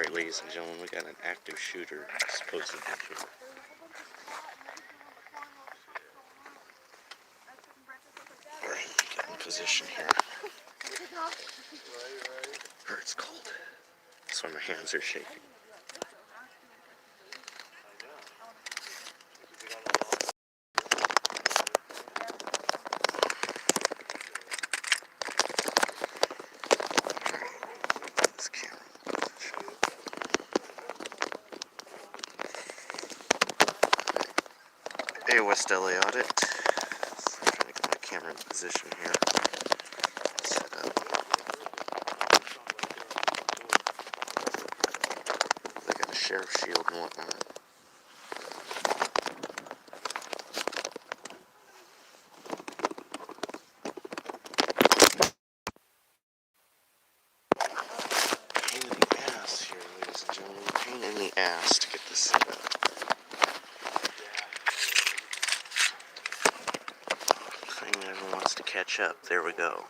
Alright, ladies and gentlemen, we got an active shooter supposedly here. Alright, get in position here. It's cold. That's why my hands are shaking. This camera. Hey, West LA Audit. So I'm trying to get my camera in position here. Set up. They got a sheriff's shield and whatnot. Pain in the ass here, ladies and gentlemen. Pain in the ass to get this set up. Everyone wants to catch up. There we go.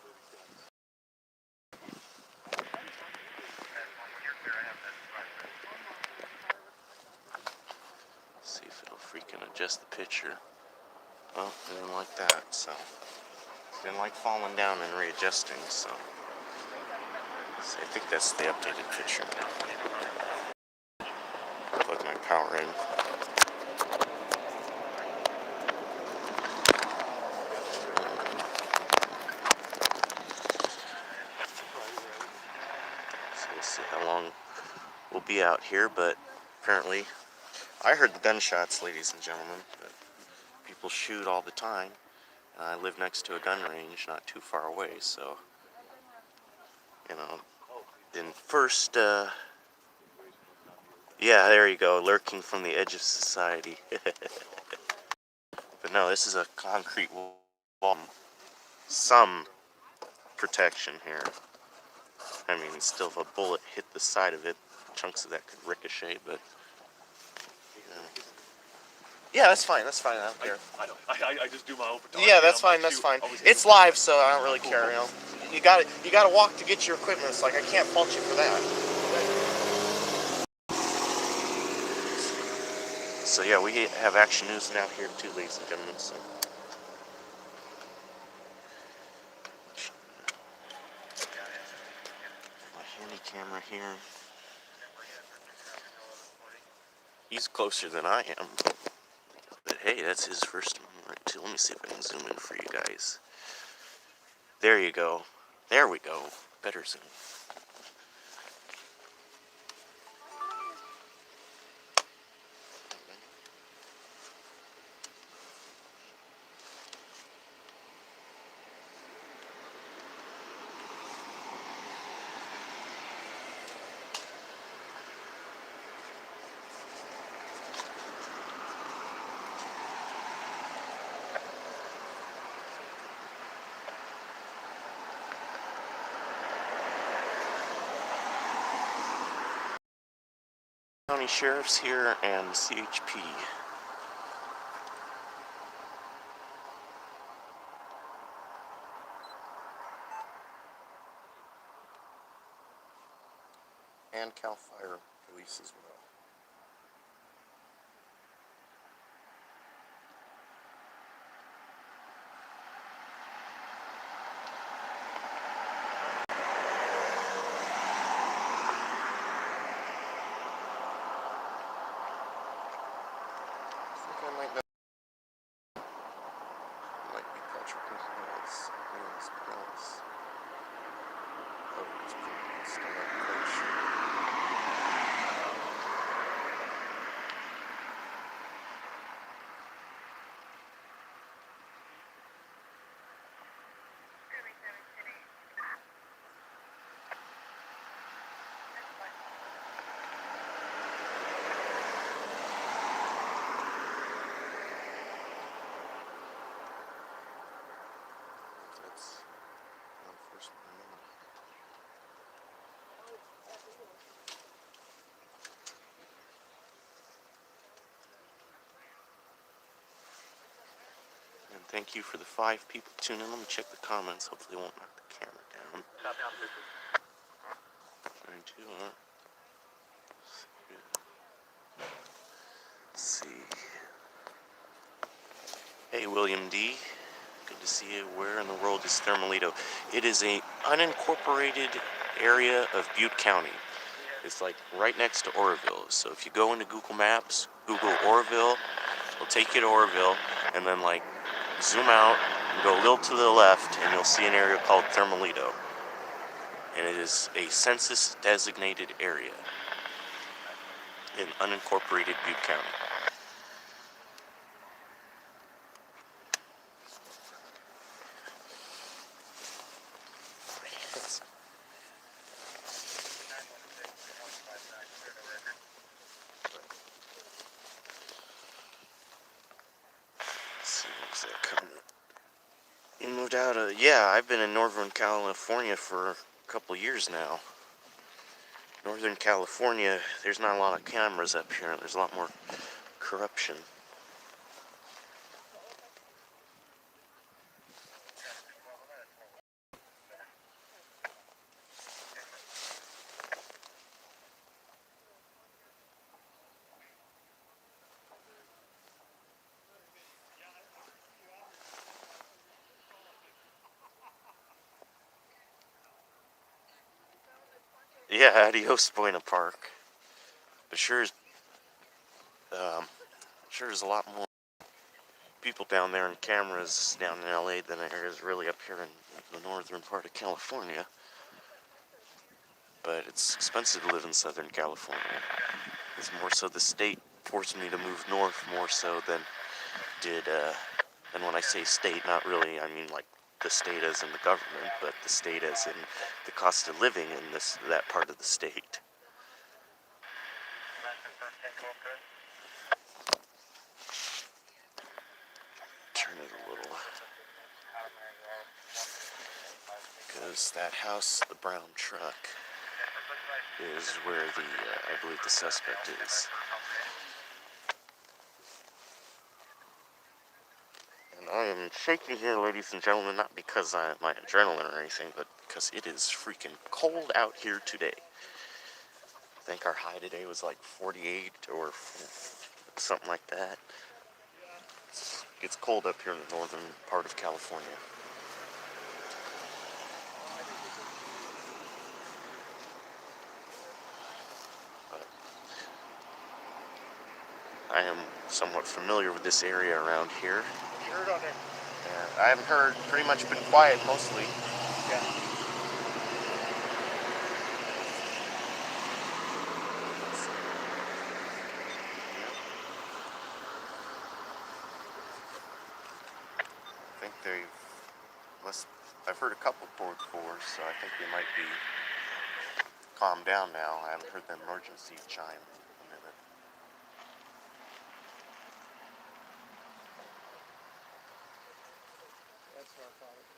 See if it'll freaking adjust the picture. Well, I didn't like that, so. Didn't like falling down and readjusting, so. I think that's the updated picture now. Plug my power in. So we'll see how long we'll be out here, but apparently I heard the gunshots, ladies and gentlemen, but people shoot all the time. And I live next to a gun range not too far away, so, you know, in first, yeah, there you go, lurking from the edge of society. But no, this is a concrete wall. Some protection here. I mean, still if a bullet hit the side of it, chunks of that could ricochet, but, yeah, that's fine, I don't care. I just do my own photography. Yeah, that's fine. It's live, so I don't really care, you know. You gotta walk to get your equipment. It's like, I can't fault you for that. So yeah, we have action news now here too, ladies and gentlemen, so. My handy camera here. He's closer than I am. But hey, that's his first one too. Let me see if I can zoom in for you guys. There you go. There we go. Better zoom. County sheriffs here and CHP. And Cal Fire Police as well. And thank you for the 5 people tuning in. Let me check the comments. Hopefully it won't knock the camera down. 9-2, Hey, William D. Good to see you. Where in the world is Thermalito? It is a unincorporated area of Butte County. It's like right next to Oroville. So if you go into Google Maps, Google Oroville, it'll take you to Oroville, and then like zoom out and go a little to the left, and you'll see an area called Thermalito. And it is a census designated area in unincorporated Butte County. Let's see, when's that coming? You moved out of, yeah, I've been in Northern California for a couple years now. Northern California, there's not a lot of cameras up here. There's a lot more corruption. Yeah, adios, Buena Park. But sure is a lot more people down there and cameras down in LA than there is really up here in the northern part of California. But it's expensive to live in Southern California. It's more so the state forced me to move north more so than and when I say state, not really, I mean like the state as in the government, but the state as in the cost of living in that part of the state. Turn it a little. Because that house, the brown truck, is where I believe the suspect is. And I am shaking here, ladies and gentlemen, not because I have my adrenaline or anything, but because it is freaking cold out here today. I think our high today was like 48 or something like that. It's cold up here in the northern part of California. But I am somewhat familiar with this area around here. You heard on there? I haven't heard. Pretty much been quiet mostly. Yeah. I think I've heard a couple poured fours, so I think they might be calmed down now. I haven't heard the emergency chime in a minute. That's narcotic.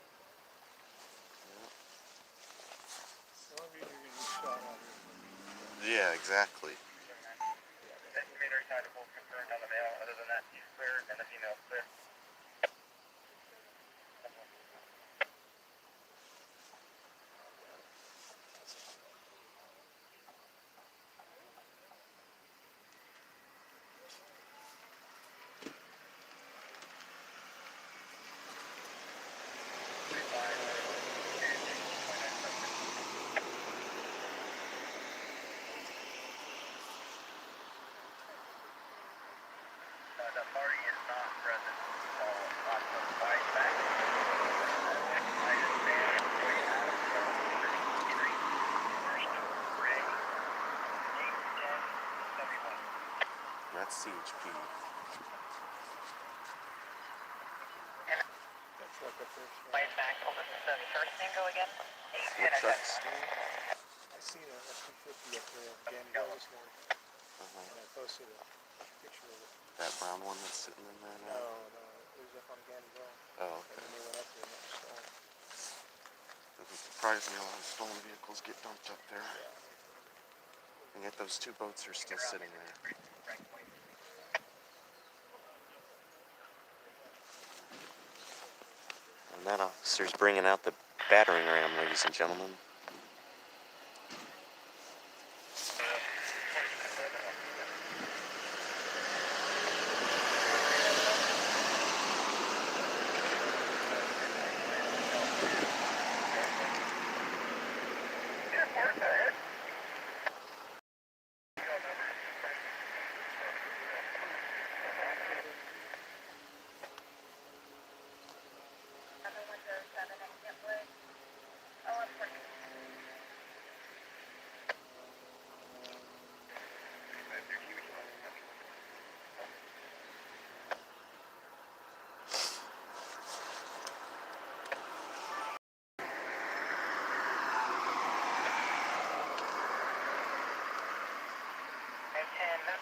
The only reason you're getting shot out here. Yeah, exactly. Estimator side of both confirmed on the male. Other than that, he's clear and the female clear. The party is not present. So, on the wide back. I understand. Way out of the street. First, Ray. 810 71. That's CHP. That's like a first one. Wide back over the first name go again. What trucks? I seen a 250 up there at Gandy this morning. And I posted a picture of it. That brown one that's sitting in there now? No, it was up on Gandy Road. Oh, And okay. then they went up there and it was stolen. Doesn't surprise me a lot of stolen vehicles get dumped up there. And yet those two boats are still sitting there. And that officer's bringing out the battering ram, ladies and gentlemen.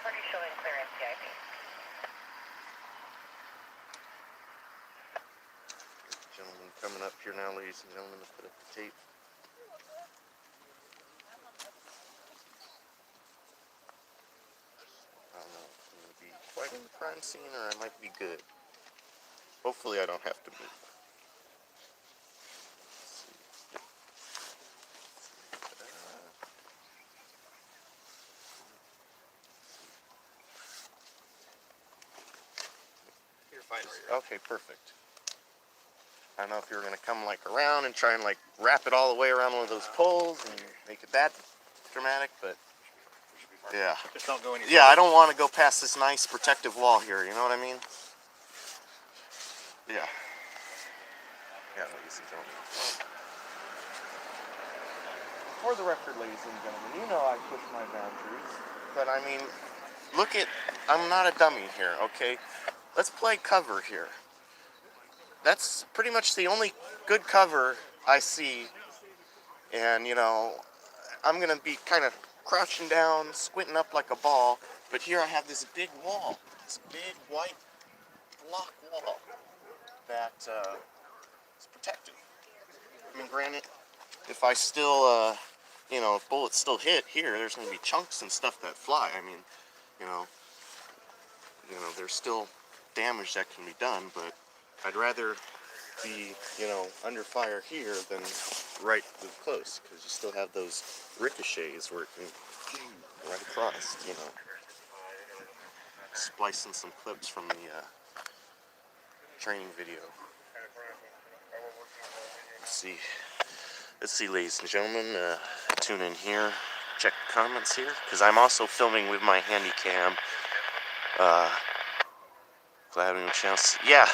1040 showing clearance CIP. Gentlemen coming up here now, ladies and gentlemen, to put up the tape. I don't know if I'm going to be quite in the crime scene or I might be good. Hopefully I don't have to move. You're fine where you're at. Okay, perfect. I don't know if you were going to come like around and try and like wrap it all the way around one of those poles and make it that dramatic, but yeah. Just don't go any Yeah, I don't want to go past this nice protective wall here, you know what I mean? Yeah. Yeah, ladies and gentlemen. For the record, ladies and gentlemen, you know I push my boundaries, but I mean, look at, I'm not a dummy here, okay? Let's play cover here. That's pretty much the only good cover I see, and you know, I'm gonna be kind of crouching down, squinting up like a ball, but here I have this big wall, this big white block wall that is protected. I mean, granted, if I still, you know, if bullets still hit here, there's gonna be chunks and stuff that fly. I mean, you know, there's still damage that can be done, but I'd rather be, you know, under fire here than right close, because you still have those ricochets where it can right across, you know. Splicing some clips from the training video. Let's see, ladies and gentlemen, tune in here, check the comments here, because I'm also filming with my handy cam. Glad we have a chance. Yeah,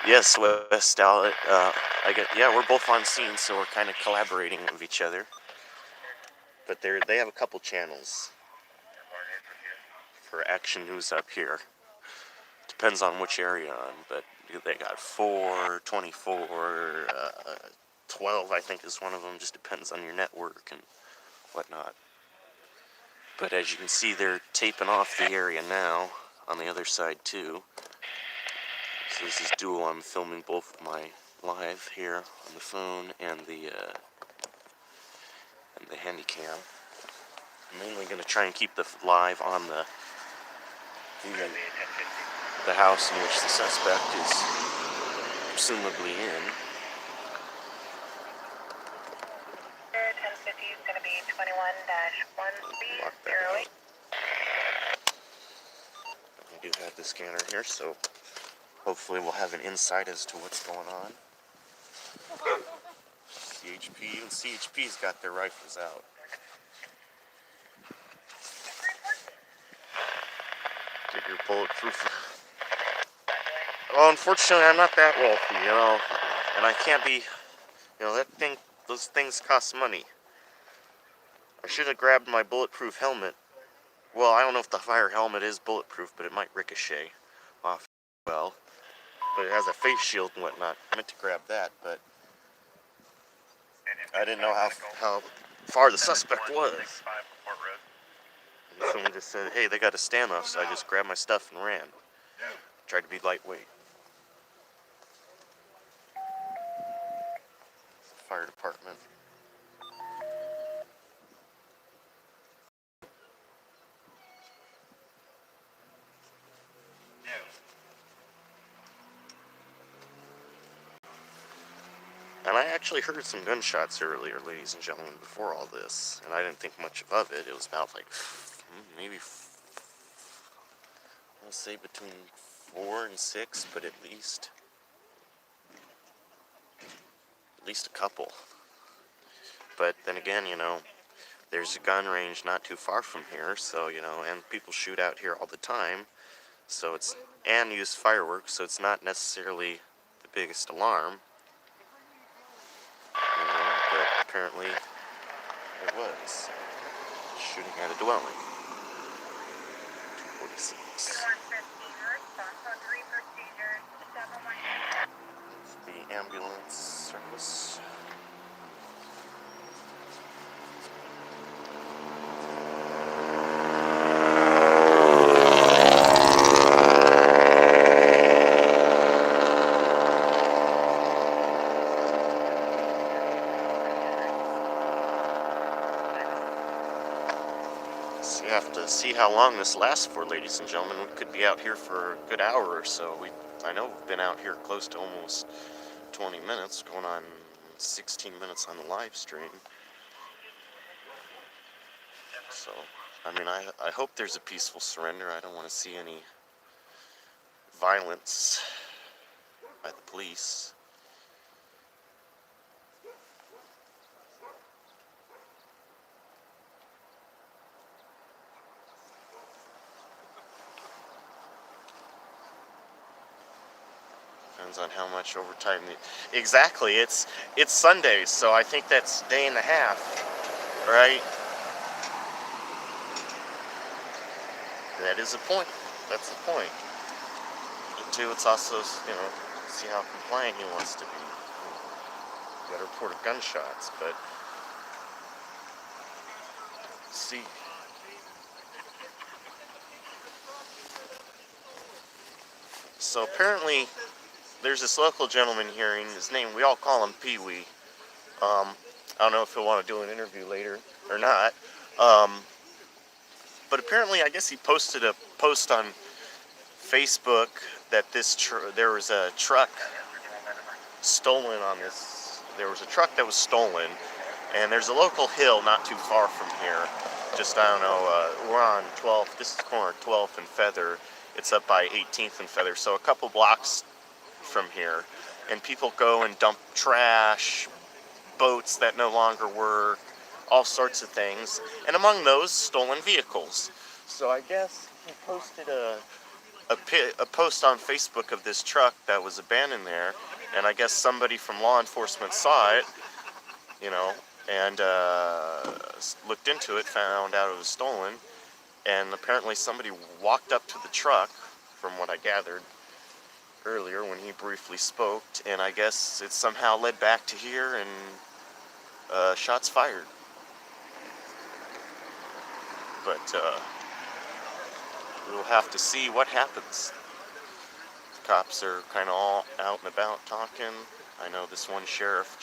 yes, West Outlet. Yeah, we're both on scene, so we're kind of collaborating with each other. But they have a couple channels for action news up here. Depends on which area you're on, but they got 4, 24, 12, I think is one of them. Just depends on your network and whatnot. But as you can see, they're taping off the area now on the other side too. So this is dual. I'm filming both of my live here on the phone and the handy cam. I'm mainly going to try and keep the live on the house in which the suspect is presumably in. 1050 is going to be 21-1308. We do have the scanner here, so hopefully we'll have an insight as to what's going on. CHP, even CHP's got their rifles out. Get your bulletproof. Well, unfortunately, I'm not that wealthy, you know, and I can't be, you know, those things cost money. I should have grabbed my bulletproof helmet. Well, I don't know if the fire helmet is bulletproof, but it might ricochet off well. But it has a face shield and whatnot. I meant to grab that, but I didn't know how far the suspect was. And someone just said, hey, they got a standoff, so I just grabbed my stuff and ran. Tried to be lightweight. Fire department. And I actually heard some gunshots earlier, ladies and gentlemen, before all this. And I didn't think much of it. It was about like, maybe, I'll say between 4 and 6, but at least a couple. But then again, you know, there's a gun range not too far from here, so, you know, and people shoot out here all the time, so and use fireworks, so it's not necessarily the biggest alarm, you know, but apparently it was. Shooting at a dwelling. 246. It's the ambulance service. So you have to see how long this lasts for, ladies and gentlemen. We could be out here for a good hour or so. I know we've been out here close to almost 20 minutes, going on 16 minutes on the live stream. So, I mean, I hope there's a peaceful surrender. I don't want to see any violence by the police. Depends on how much overtime. Exactly, it's Sundays, so I think that's day and a half, right? That is a point. That's the point. But two, it's also, see how compliant he wants to be. You got a report of gunshots, but see. So apparently, there's this local gentleman here, and his name, we all call him Pee Wee. I don't know if he'll want to do an interview later or not. But apparently, I guess he posted a post on Facebook that there was a truck stolen on this. There was a truck that was stolen, and there's a local hill not too far from here. Just, I don't know, we're on 12th. This is corner 12th and Feather. It's up by 18th and Feather, so a couple blocks from here. And people go and dump trash, boats that no longer work, all sorts of things, and among those, stolen vehicles. So I guess he posted a post on Facebook of this truck that was abandoned there, and I guess somebody from law enforcement saw it, and looked into it, found out it was stolen, and apparently somebody walked up to the truck, from what I gathered earlier when he briefly spoke, and I guess it somehow led back to here, and shots fired. But we'll have to see what happens. The cops are kind of all out and about talking. I know this one sheriff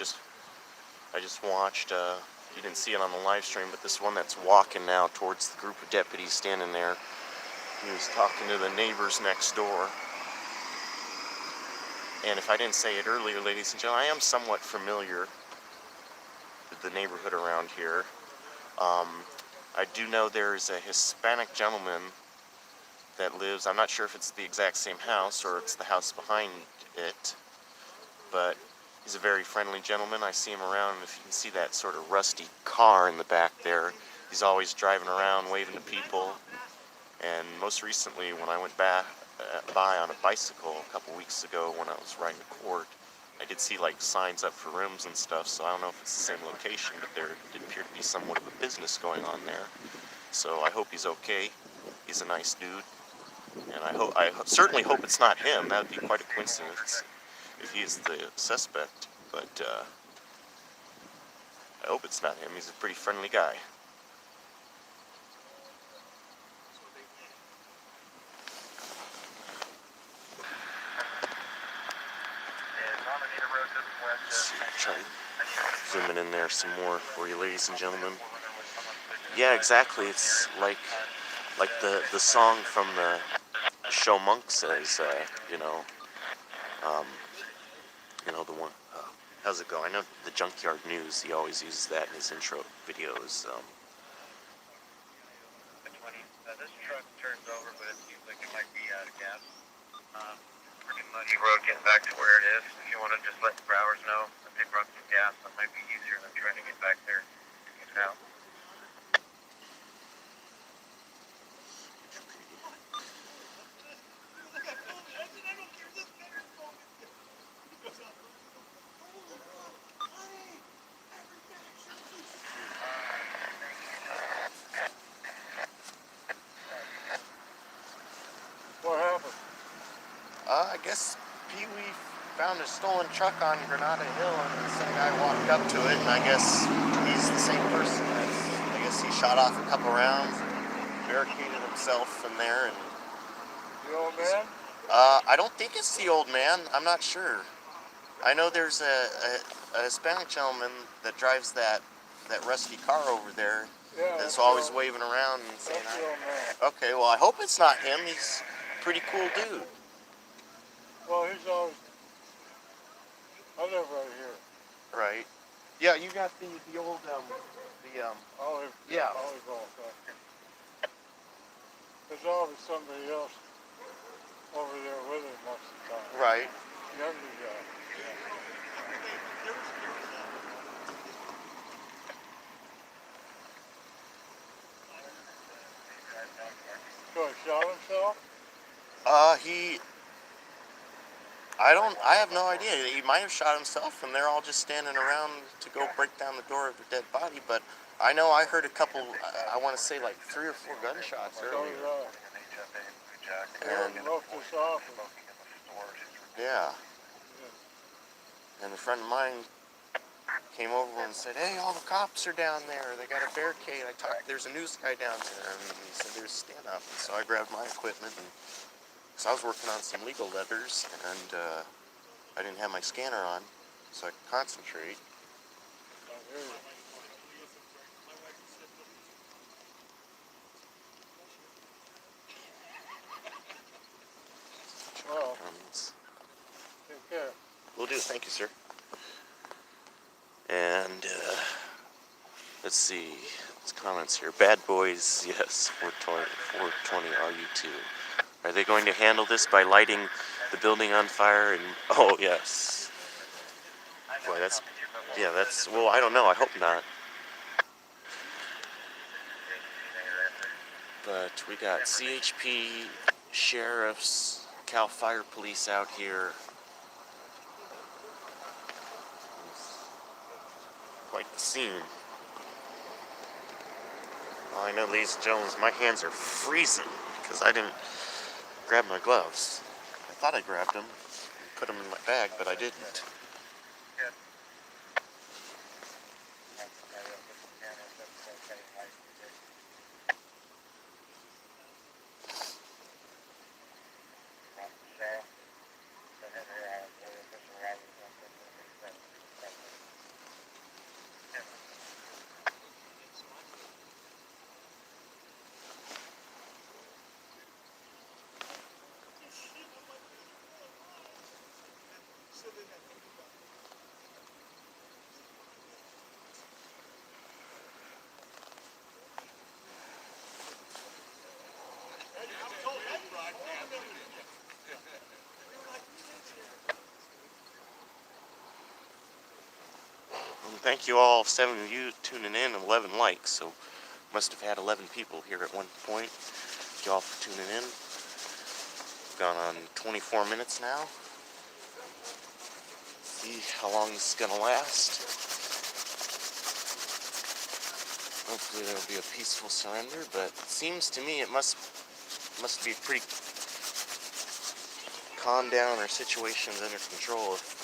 I just watched, you didn't see it on the live stream, but this one that's walking now towards the group of deputies standing there, he was talking to the neighbors next door. And if I didn't say it earlier, ladies and gentlemen, I am somewhat familiar with the neighborhood around here. I do know there's a Hispanic gentleman that lives, I'm not sure if it's the exact same house or it's the house behind it, but he's a very friendly gentleman. I see him around, and if you can see that sort of rusty car in the back there, he's always driving around waving to people. And most recently, when I went by on a bicycle a couple weeks ago when I was riding to court, I did see like signs up for rooms and stuff, so I don't know if it's the same location, but there did appear to be somewhat of a business going on there. So I hope he's okay. He's a nice dude, and I certainly hope it's not him. That would be quite a coincidence if he is the suspect, but I hope it's not him. He's a pretty friendly guy. Try zooming in there some more for you, ladies and gentlemen. Yeah, exactly. It's like the song from the show Monk says, the one. How's it go? I know the Junkyard News. He always uses that in his intro videos. This truck turns over, but it seems like it might be out of gas. Pretty muddy road getting back to where it is. If you want to just let the Browers know that they brought some gas, that might be easier than trying to get back there now. What happened? I guess Pee Wee found a stolen truck on Granada Hill, and some guy walked up to it, and I guess he's the same person. I guess he shot off a couple rounds and barricaded himself in there. And The old man? I don't think it's the old man. I'm not sure. I know there's a Hispanic gentleman that drives that rusty car over there. Yeah, that's that's always the waving around and saying, that's the old man. okay, well, I hope it's not him. He's a pretty cool dude. Well, he's always. I live right here. Right. Yeah, you got the old, Olive. yeah. Olive oil factory. There's always somebody else over there with him most of the time. Right. Younger guy. So he shot himself? I have no idea. He might have shot himself, and they're all just standing around to go break down the door of the dead body. But I know I heard a couple, I want to say like 3 or 4 gunshots So earlier. did I. And They wrote this off. yeah, and a friend of mine came over and said, "Hey, all the cops are down there. They got a barricade. There's a news guy down there." And he said, "There's a stand-up." And so I grabbed my equipment, and so I was working on some legal letters, and I didn't have my scanner on, so I could concentrate. Well, Comments. take care. Will do. Thank you, sir. And let's see. There's comments here. Bad boys, yes. 420 are you too? Are they going to handle this by lighting the building on fire? And oh yes. Boy, well, I don't know. I hope not. But we got CHP, sheriffs, Cal Fire Police out here. Quite the scene. All I know, ladies and gentlemen, is my hands are freezing because I didn't grab my gloves. I thought I grabbed them and put them in my bag, but I didn't. Thank you all, 7 of you tuning in, and 11 likes, so must have had 11 people here at one point. Thank you all for tuning in. We've gone on 24 minutes now. See how long this is going to last. Hopefully there will be a peaceful surrender, but it seems to me it must be pretty calmed down, or situations under control if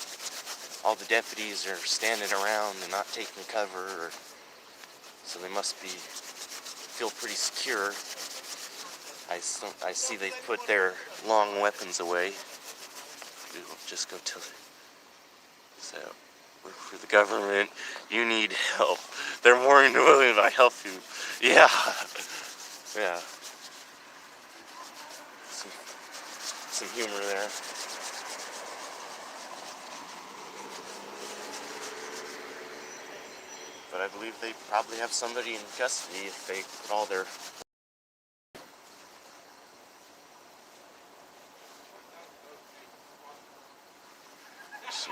all the deputies are standing around and not taking cover, so they must feel pretty secure. I see they put their long weapons away. We'll just go to so work for the government. You need help. They're more than willing to help you. Yeah. Yeah. Some humor there. But I believe they probably have somebody in custody if they put all their... So.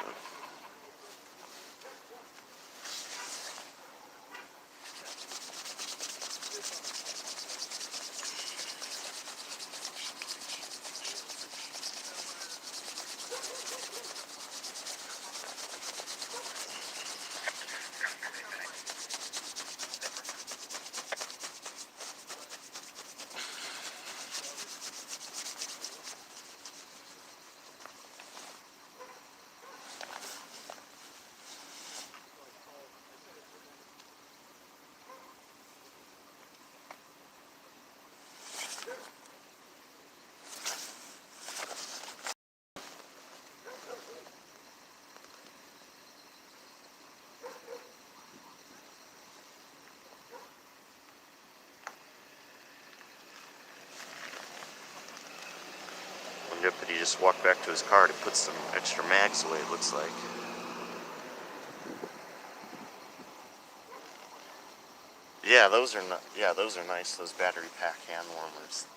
deputy just walked back to his car to put some extra mags away, it looks like. Yeah, those are those are nice, those battery pack hand warmers.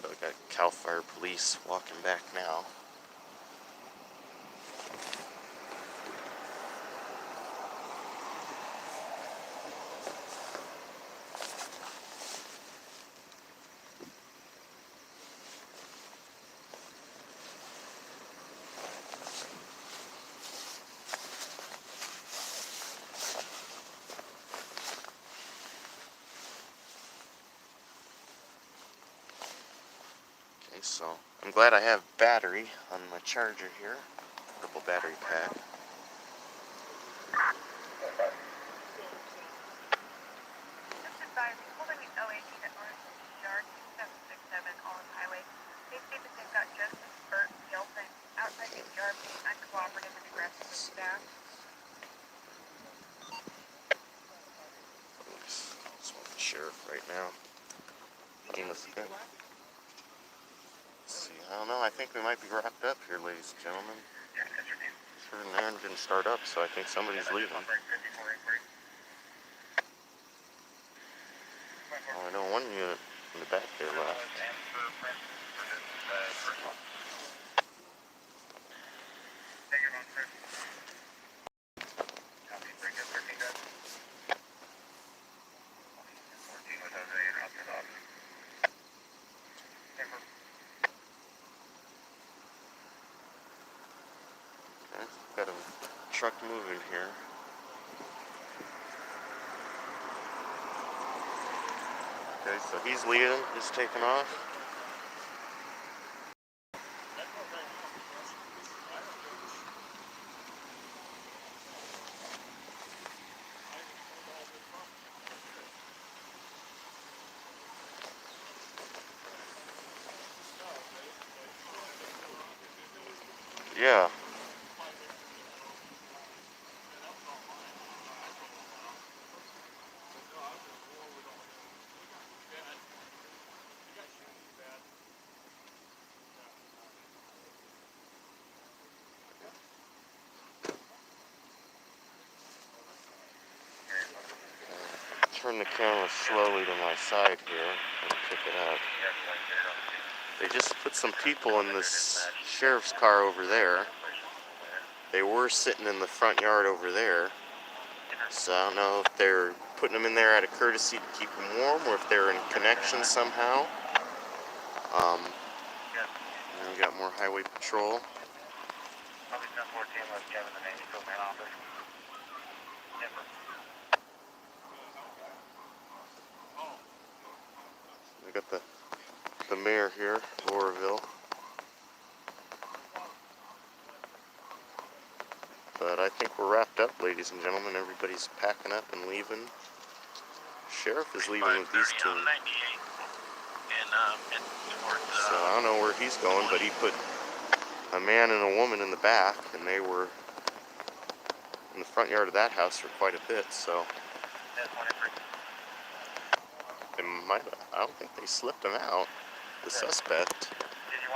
We got Cal Fire Police walking back now. Okay, so I'm glad I have battery on my charger here. Double battery pack. Just advising, holding an OAG at Orange Yard 2767 Olive Highway. They say that they've got Joseph, Burt, Yelton outside the yard being uncooperative and aggressive with staff. Just want the sheriff right now. Let's see, I don't know, I think we might be wrapped up here, ladies and gentlemen. Certain errand didn't start up, so I think somebody's leaving. Oh, I know one unit in the back there left. Okay, got a truck moving here. Okay, so he's leaving, just taking off. Yeah. Turn the camera slowly to my side here and pick it up. They just put some people in this sheriff's car over there. They were sitting in the front yard over there. So I don't know if they're putting them in there out of courtesy to keep them warm or if they're in connection somehow. And we got more highway patrol. We got the mayor here, Laureville. But I think we're wrapped up, ladies and gentlemen. Everybody's packing up and leaving. Sheriff is leaving with these two. So I don't know where he's going, but he put a man and a woman in the back, and they were in the front yard of that house for quite a bit, so they might, I don't think they slipped him out, the suspect,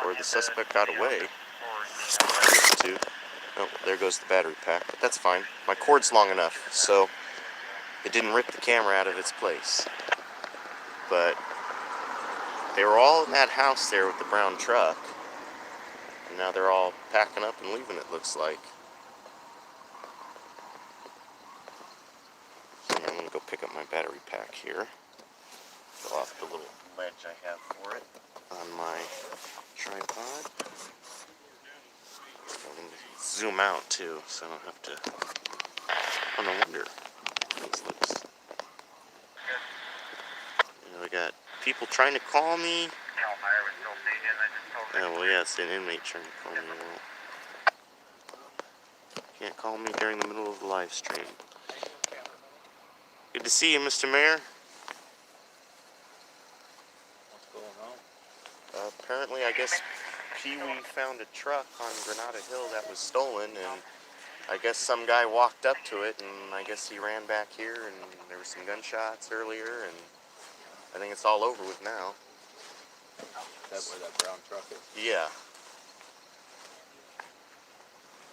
or the suspect got away. Oh, there goes the battery pack, but that's fine. My cord's long enough, so it didn't rip the camera out of its place. But they were all in that house there with the brown truck, and now they're all packing up and leaving, it looks like. So I'm gonna go pick up my battery pack here. Go off the little ledge I have for it on my tripod. I'm gonna zoom out too, so I don't have to. Oh, no wonder. This looks. You know, I got people trying to call me. Yeah, well, yeah, it's an inmate trying to call me. Can't call me during the middle of the live stream. Good to see you, Mr. Mayor. What's going on? Apparently, I guess Pee Wee found a truck on Granada Hill that was stolen, and I guess some guy walked up to it, and I guess he ran back here, and there were some gunshots earlier, and I think it's all over with now. That's where that brown truck is. Yeah.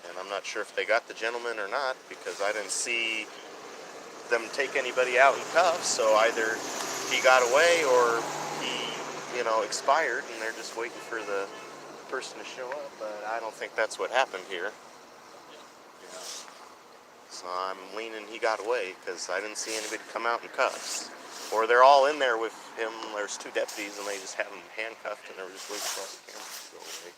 And I'm not sure if they got the gentleman or not, because I didn't see them take anybody out in cuffs, so either he got away or he, expired, and they're just waiting for the person to show up, but I don't think that's what happened here. Yeah. So I'm leaning he got away, because I didn't see anybody come out in cuffs. Or they're all in there with him. There's two deputies, and they just have him handcuffed, and they were just waiting for all the cameras to go away.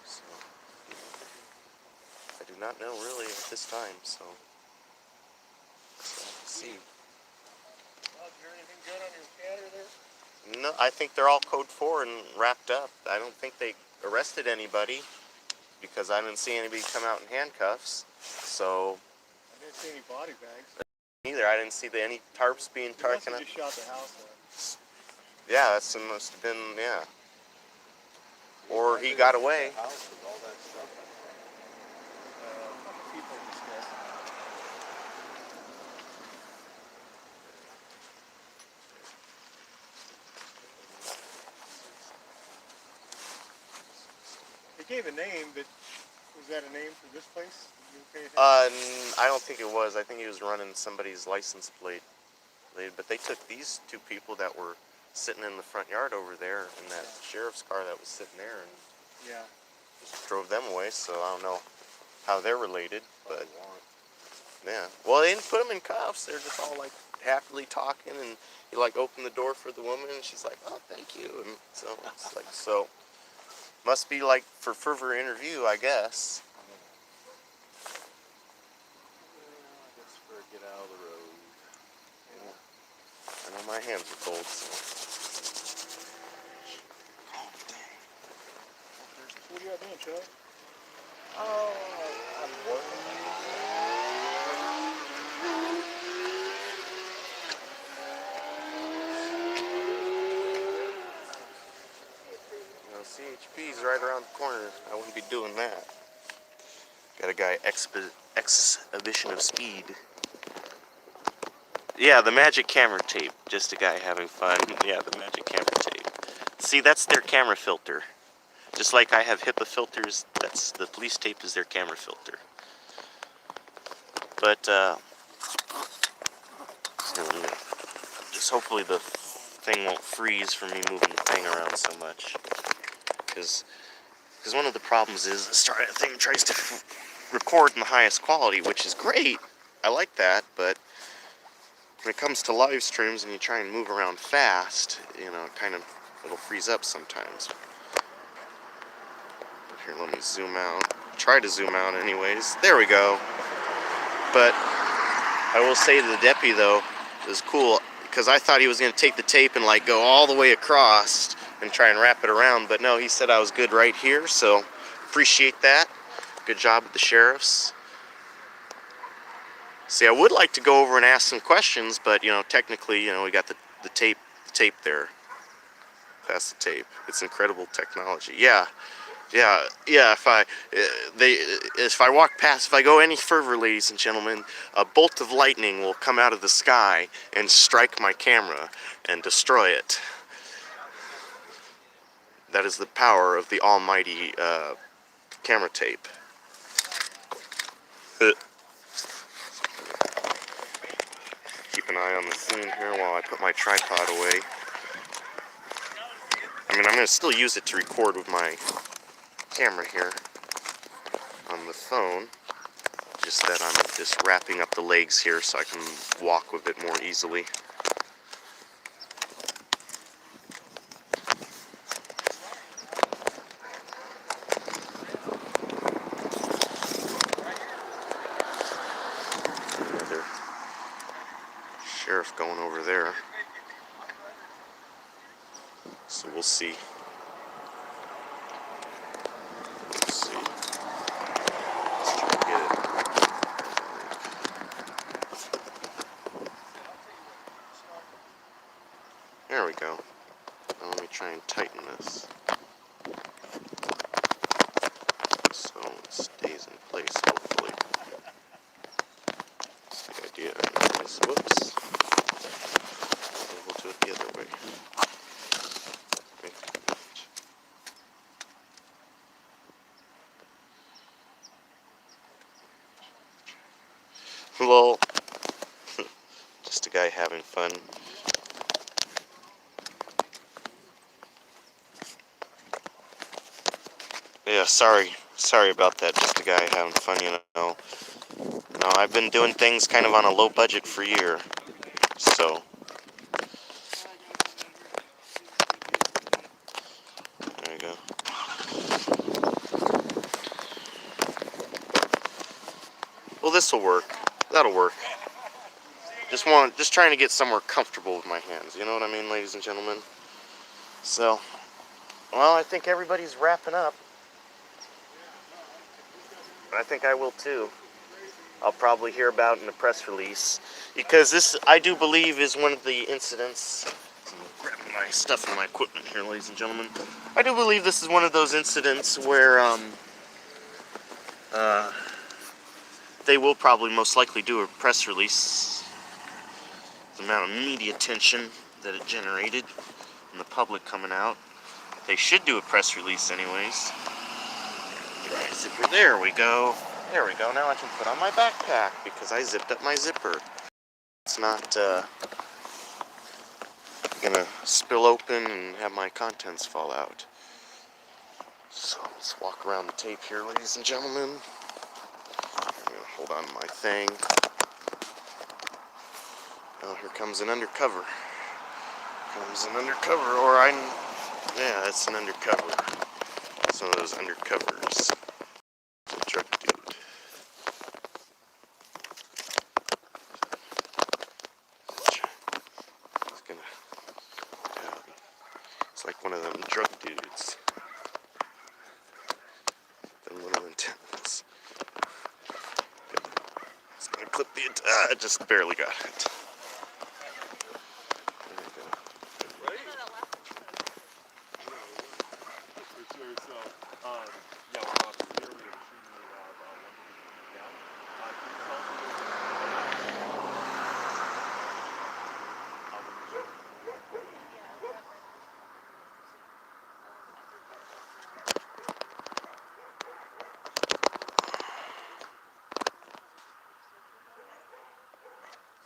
So, I do not know really at this time, so we'll see. Well, is there anything good on your scanner there? No, I think they're all code 4 and wrapped up. I don't think they arrested anybody, because I didn't see anybody come out in handcuffs. So I didn't see any body bags. neither. I didn't see any tarps being He must taken have up. just shot the house up. Yeah, that must have been, yeah. Or he got away. The house with all that stuff. People discussing. They gave a name, but was that a name for this place? Did you pay attention? I don't think it was. I think he was running somebody's license plate. But they took these two people that were sitting in the front yard over there in that sheriff's car that was sitting there, and Yeah. just drove them away. So I don't know how they're related, but yeah. Well, they didn't put them in cuffs. They're just all like happily talking, and he like opened the door for the woman, and she's like, "Oh, thank you," and so it's like so. Must be like for further interview, I guess. Let's get out of the road. I know my hands are cold, so. What are you doing, Chuck? Oh, I'm working. CHP's right around the corner. I wouldn't be doing that. Got a guy exhibition of speed. Yeah, the magic camera tape. Just a guy having fun. Yeah, the magic camera tape. See, that's their camera filter. Just like I have HIPAA filters, that's the police tape is their camera filter. But just hopefully the thing won't freeze from me moving the thing around so much. Because one of the problems is the thing tries to record in the highest quality, which is great. I like that, but when it comes to live streams and you try and move around fast, it'll freeze up sometimes. Here, let me zoom out. Try to zoom out anyways. There we go. But I will say the deputy, though, is cool, because I thought he was going to take the tape and like go all the way across and try and wrap it around, but no, he said I was good right here, so appreciate that. Good job with the sheriffs. See, I would like to go over and ask some questions, but technically, we got the tape there. Pass the tape. It's incredible technology. Yeah. If I go any further, ladies and gentlemen, a bolt of lightning will come out of the sky and strike my camera and destroy it. That is the power of the almighty camera tape. Keep an eye on the scene here while I put my tripod away. I mean, I'm going to still use it to record with my camera here on the phone. Just that I'm just wrapping up the legs here so I can walk with it more easily. Another sheriff going over there. So we'll see. Let's try to get it. we go. Now let me try and tighten this so it stays in place, hopefully. That's the idea. Anyways, whoops. Maybe we'll do it the other way. Okay. Well, just a guy having fun. Yeah, sorry about that. Just a guy having fun, you know. No, I've been doing things kind of on a low budget for a year, so there you go. Well, this will work. That'll work. Just trying to get somewhere comfortable with my hands. You know what I mean, ladies and gentlemen? So, well, I think everybody's wrapping up. I think I will too. I'll probably hear about it in a press release, because this, I do believe, is one of the incidents. Grab my stuff and my equipment here, ladies and gentlemen. I do believe this is one of those incidents where they will probably most likely do a press release. The amount of media attention that it generated and the public coming out. They should do a press release anyways. Dry zipper, there we go. There we go, now I can put on my backpack because I zipped up my zipper. It's not gonna spill open and have my contents fall out. So let's walk around the tape here, ladies and gentlemen. I'm gonna hold on to my thing. Oh, here comes an undercover. Yeah, it's an undercover. It's one of those undercovers. It's a drug dude. It's gonna, it's like one of them drug dudes. Them little antennas. It's gonna clip the, I just barely got it. There we go.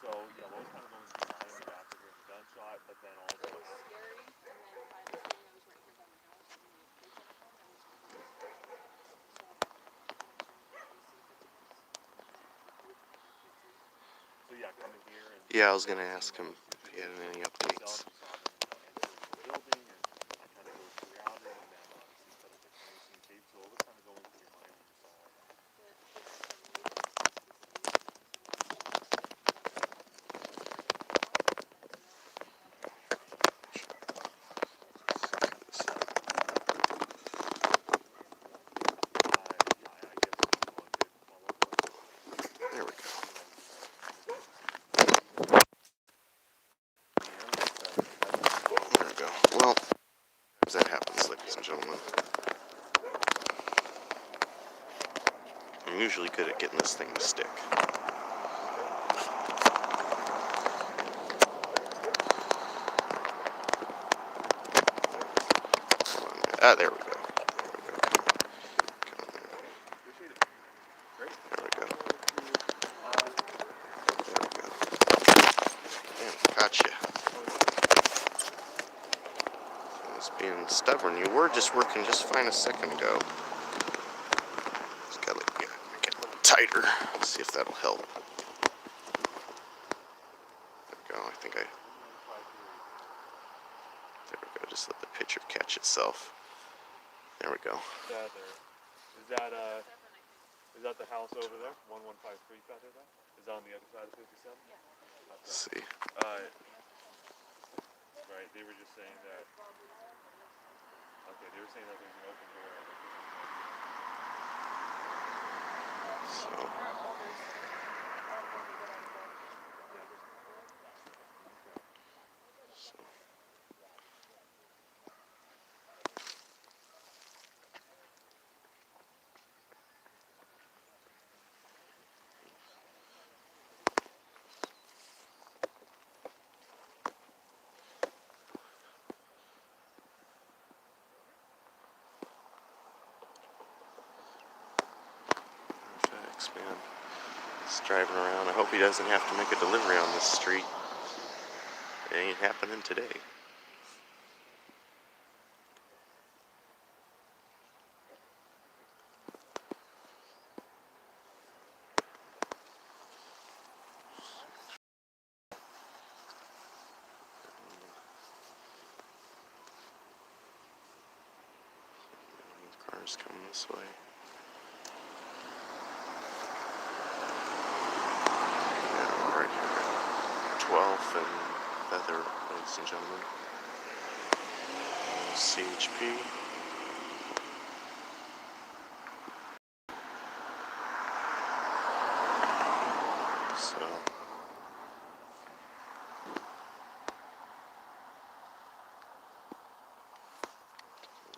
So yeah, what was kind of going through my mind after hearing the gunshot, but then also so yeah, coming here and Yeah, I was gonna ask him if he had any updates. saw them in the building, and I kind of go throughout it, and then obviously set up the crime scene tape. So what was kind of going through your mind when you saw all that? Yeah, I guess one good follow-up question. There we go. There we go. Well, that happens, ladies and gentlemen. I'm usually good at getting this thing to stick. Come on. Ah, there we go. There we go. Damn, gotcha. Just being stubborn. You were just working just fine a second ago. Just gotta get a little tighter. See if that'll help. There we go. I think there we go. Just let the picture catch itself. There we go. Is that the house over there? 1153 out there? Is that on the other side of 57? Let's see. Right, they were just saying that. Okay, they were saying that there's an open door. So. So. sucks, man. He's driving around. I hope he doesn't have to make a delivery on this street. It ain't happening today. Cars coming this way. Yeah, we're right here at 12th and Feather, ladies and gentlemen. CHP. So,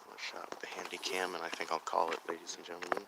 a shot with the handy cam, and I think I'll call it, ladies and gentlemen.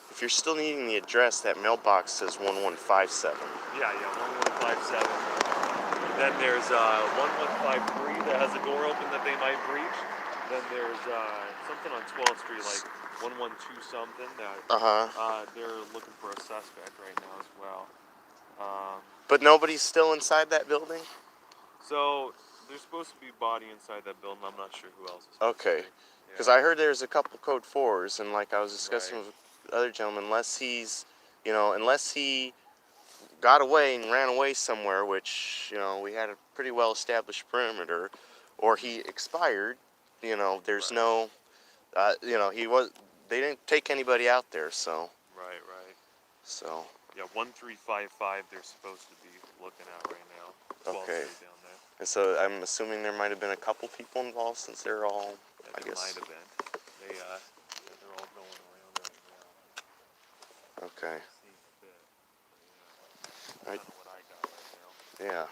If you're still needing the address, that mailbox says 1157. Yeah, 1157. And then there's 1153 that has a door open that they might breach. Then there's something on 12th Street, like 112 something that they're looking for a suspect right now as well. But nobody's still inside that building? So there's supposed to be a body inside that building. I'm not sure who else is. Okay. Because I heard there's a couple code 4s, and like I was discussing with the other gentleman, unless he got away and ran away somewhere, which, we had a pretty well established perimeter, or he expired, there's no, they didn't take anybody out there, so. Right. So. Yeah, 1355 they're supposed to be looking at right now. 12th Okay. Street down there. And so I'm assuming there might have been a couple people involved since they're all, I There guess. might have been. They're all going around right now. Okay. See fit. That's Right. kind of what I got right now. Yeah.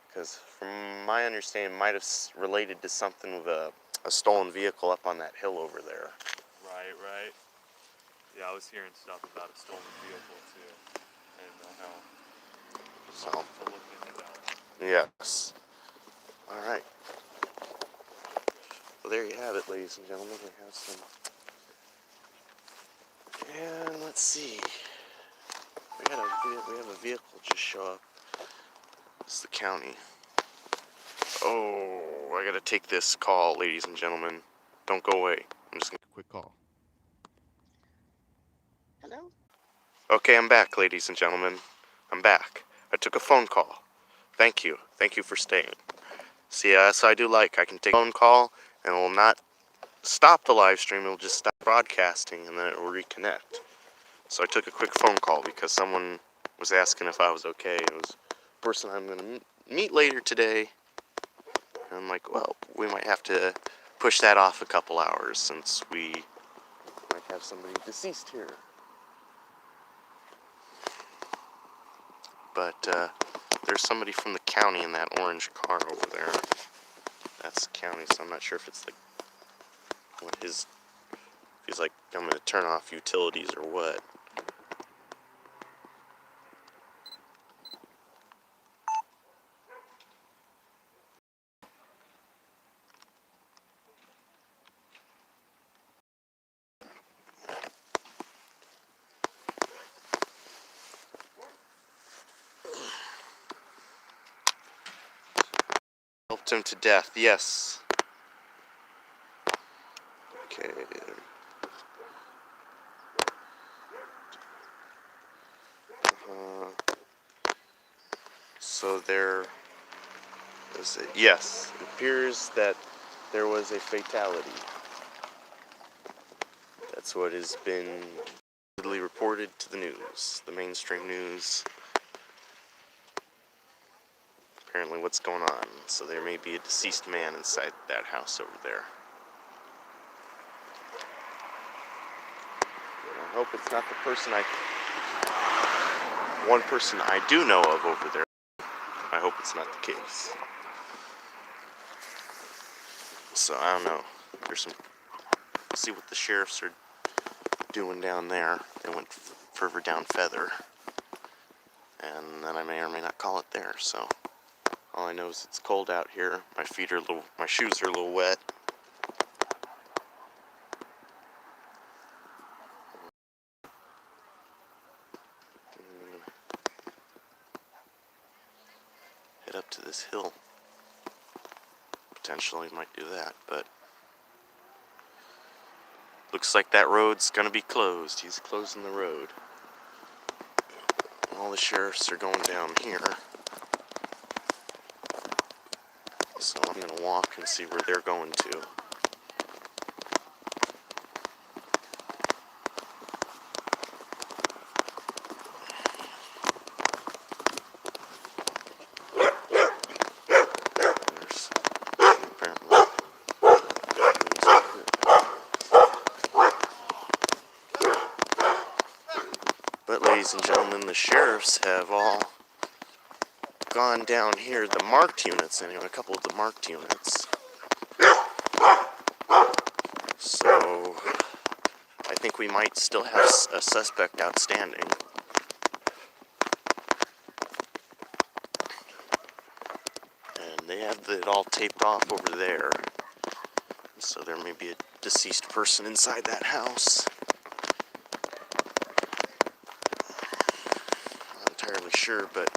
Because from my understanding, it might have related to something with a stolen vehicle up on that hill over there. Right. Yeah, I was hearing stuff about a stolen vehicle too. I didn't know how. So. To look into that. Yes. All right. Well, there you have it, ladies and gentlemen. We have some. And let's see. We have a vehicle just show up. It's the county. Oh, I gotta take this call, ladies and gentlemen. Don't go away. I'm just gonna make a quick call. Hello? Okay, I'm back, ladies and gentlemen. I'm back. I took a phone call. Thank you. Thank you for staying. See, yes, I do like. I can take a phone call and it will not stop the live stream. It will just stop broadcasting and then it will reconnect. So I took a quick phone call because someone was asking if I was okay. It was a person I'm going to meet later today. And I'm like, well, we might have to push that off a couple hours since we might have somebody deceased here. But there's somebody from the county in that orange car over there. That's the county, so I'm not sure if it's like what his. If he's like, I'm gonna turn off utilities or what. Helped him to death, yes. Okay. So there was a, yes, it appears that there was a fatality. That's what has been reported to the news, the mainstream news. Apparently what's going on. So there may be a deceased man inside that house over there. I hope it's not the person one person I do know of over there. I hope it's not the case. So I don't know. There's some. See what the sheriffs are doing down there. They went further down Feather, and then I may or may not call it there. So all I know is it's cold out here. My feet are my shoes are a little wet. Head up to this hill. Potentially might do that, but looks like that road's gonna be closed. He's closing the road. All the sheriffs are going down here. So I'm gonna walk and see where they're going to. There's apparently. But ladies and gentlemen, the sheriffs have all gone down here, the marked units anyway, a couple of the marked units. So I think we might still have a suspect outstanding. And they have it all taped off over there. So there may be a deceased person inside that house. Not entirely sure, but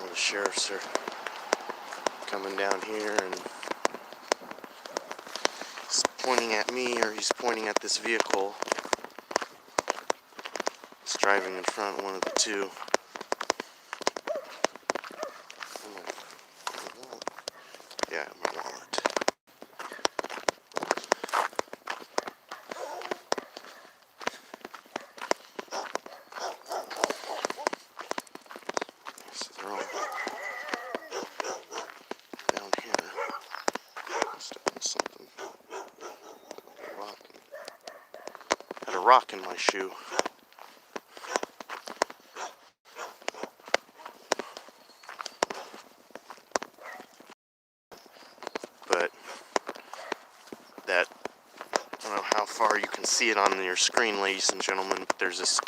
all the sheriffs are coming down here and he's pointing at me, or he's pointing at this vehicle. It's driving in front, one of the two. Yeah, my wallet. So they're all down here. Stepping on something. Had a rock in my shoe. But that, I don't know how far you can see it on your screen, ladies and gentlemen, but there's this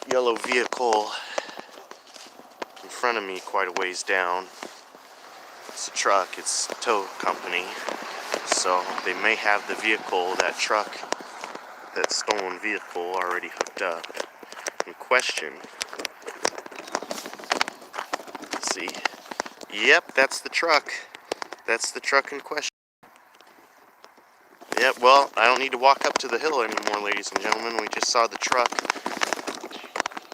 yellow vehicle in front of me quite a ways down. It's a truck, it's a tow company, so they may have the vehicle, that truck, that stolen vehicle already hooked up. In question. Let's see. Yep, that's the truck. That's the truck in question. Yep, well, I don't need to walk up to the hill anymore, ladies and gentlemen. We just saw the truck,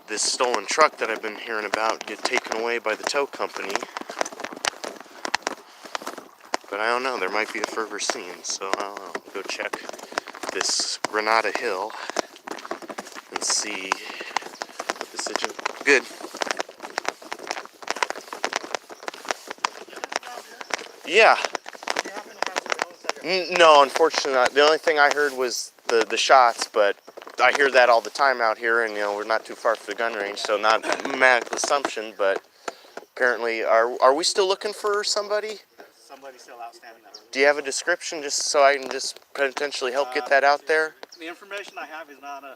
this stolen truck that I've been hearing about, get taken away by the tow company. But I don't know, there might be a further scene, so I'll go check this Granada Hill and see what the situation. Good. Yeah. No, unfortunately not. The only thing I heard was the shots, but I hear that all the time out here, and we're not too far from the gun range, so not mad assumption, but apparently, are we still looking for somebody? Somebody still outstanding. Do you have a description just so I can just potentially help get that out there? The information I have is not 100%.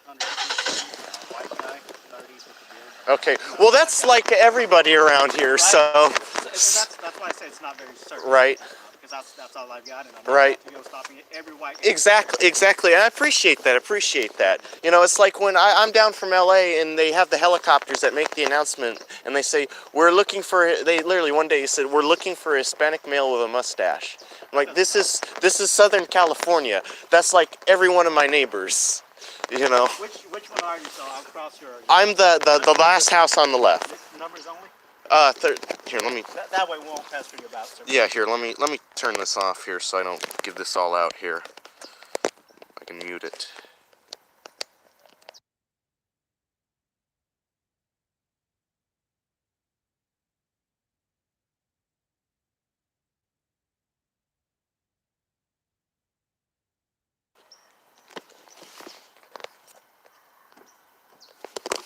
White guy, 30s with the beard. Okay, well that's like everybody around here, Right. so. That's why I say it's not very certain. Right. Because that's all I've got, and I'm not Right. about to go stopping every white guy. Exactly, and I appreciate that, it's like when I'm down from LA and they have the helicopters that make the announcement, and they say, we're looking for, they literally one day said, we're looking for a Hispanic male with a mustache. I'm like, this is Southern California. That's like every one of my neighbors, Which one are you, so I'll cross your... I'm the last house on the left. Numbers only? Here, let me... That way we won't pester you about, sir. Yeah, here, let me turn this off here so I don't give this all out here. I can mute it.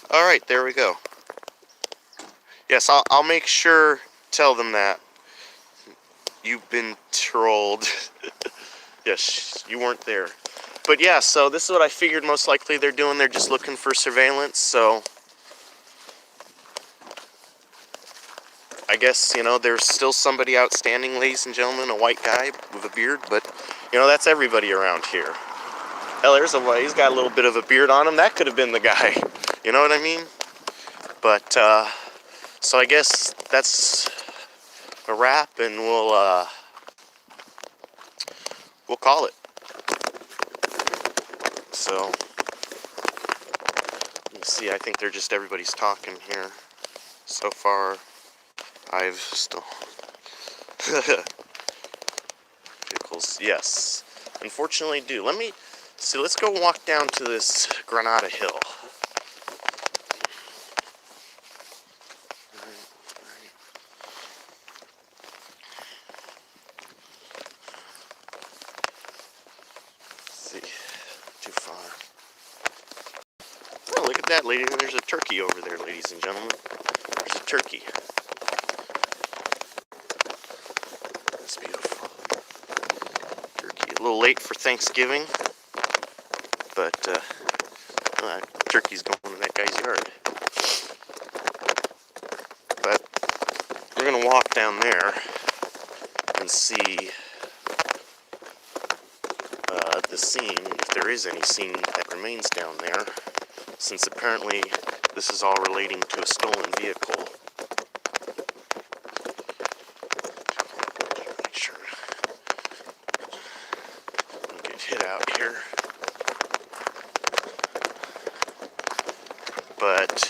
All right, there we go. Yes, I'll make sure, tell them that. You've been trolled. Yes, you weren't there. But yeah, so this is what I figured most likely they're doing. They're just looking for surveillance, so I guess, there's still somebody outstanding, ladies and gentlemen, a white guy with a beard, but, that's everybody around here. Hell, there's he's got a little bit of a beard on him. That could have been the guy. You know what I mean? But, so I guess that's a wrap, and we'll call it. So, let's see, I think everybody's talking here. So far, I've still... Vehicles, yes. Unfortunately do. Let's go walk down to this Granada Hill. Too far. Oh, look at that, lady. There's a turkey over there, ladies and gentlemen. There's a turkey. That's beautiful. Turkey. A little late for Thanksgiving, but turkey's going in that guy's yard. But we're gonna walk down there and see the scene, if there is any scene that remains down there, since apparently this is all relating to a stolen vehicle. Make sure I don't get hit out here. But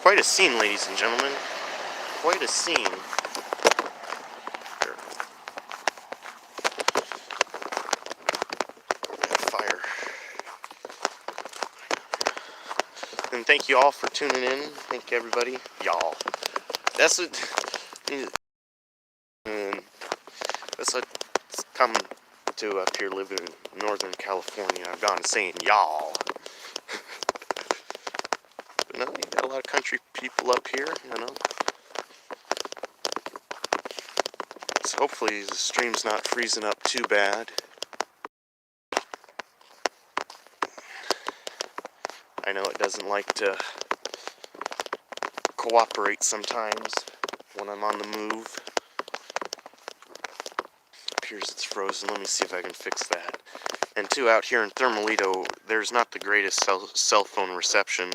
quite a scene, ladies and gentlemen. Quite a scene. And thank you all for tuning in. Thank you, everybody. Y'all. That's what it's come to up here living in Northern California. I've gone saying y'all. But no, you got a lot of country people up here, So hopefully the stream's not freezing up too bad. I know it doesn't like to cooperate sometimes when I'm on the move. It appears it's frozen. Let me see if I can fix that. And too, out here in Thermalito, there's not the greatest cell phone reception.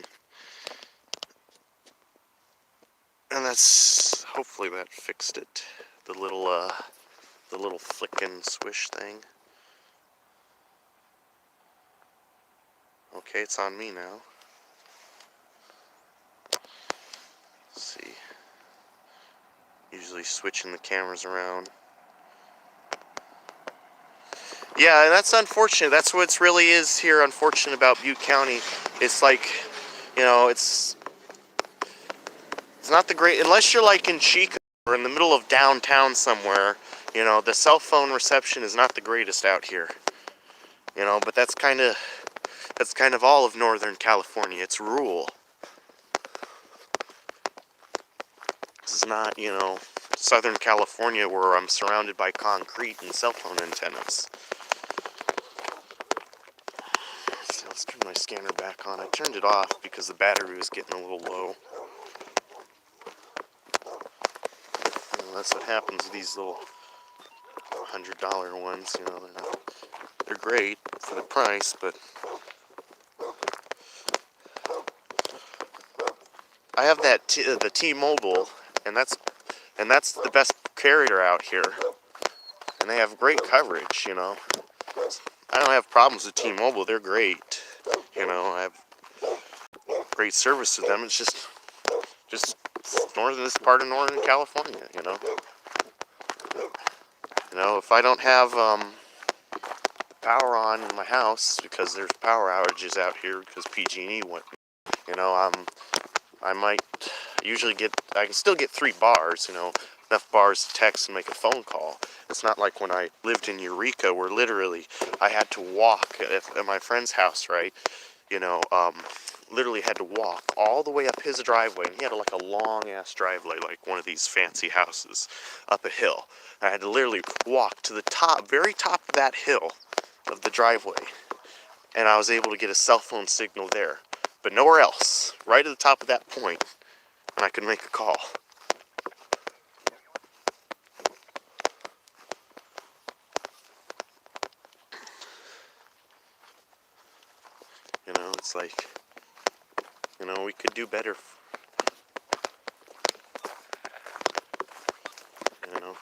And that's, hopefully that fixed it. The little flick and swish thing. Okay, it's on me now. Let's see. Usually switching the cameras around. Yeah, and that's unfortunate. That's what really is here unfortunate about Butte County. It's like, it's not the great, unless you're like in Chico or in the middle of downtown somewhere, You know, the cell phone reception is not the greatest out here. You know, but that's kind of all of Northern California. It's rural. This is not, you know, Southern California where I'm surrounded by concrete and cell phone antennas. So let's turn my scanner back on. I turned it off because the battery was getting a little low. You know, that's what happens with these little $100 ones. You know, they're great for the price, but I have that the T-Mobile, and that's the best carrier out here, and they have great coverage. You know, I don't have problems with T-Mobile. They're great. You know, I have great service with them. It's just this part of Northern California. You know, if I don't have power on in my house because there's power outages out here because PG&E went, you know, I might I can still get 3 bars, you know, enough bars to text and make a phone call. It's not like when I lived in Eureka where literally I had to walk at my friend's house, right? You know, literally had to walk all the way up his driveway, and he had like a long ass driveway, like one of these fancy houses up a hill. I had to literally walk to the very top of that hill of the driveway, and I was able to get a cell phone signal there, but nowhere else. Right at the top of that point, and I could make a call. You know, it's like, you know, we could do better. You know,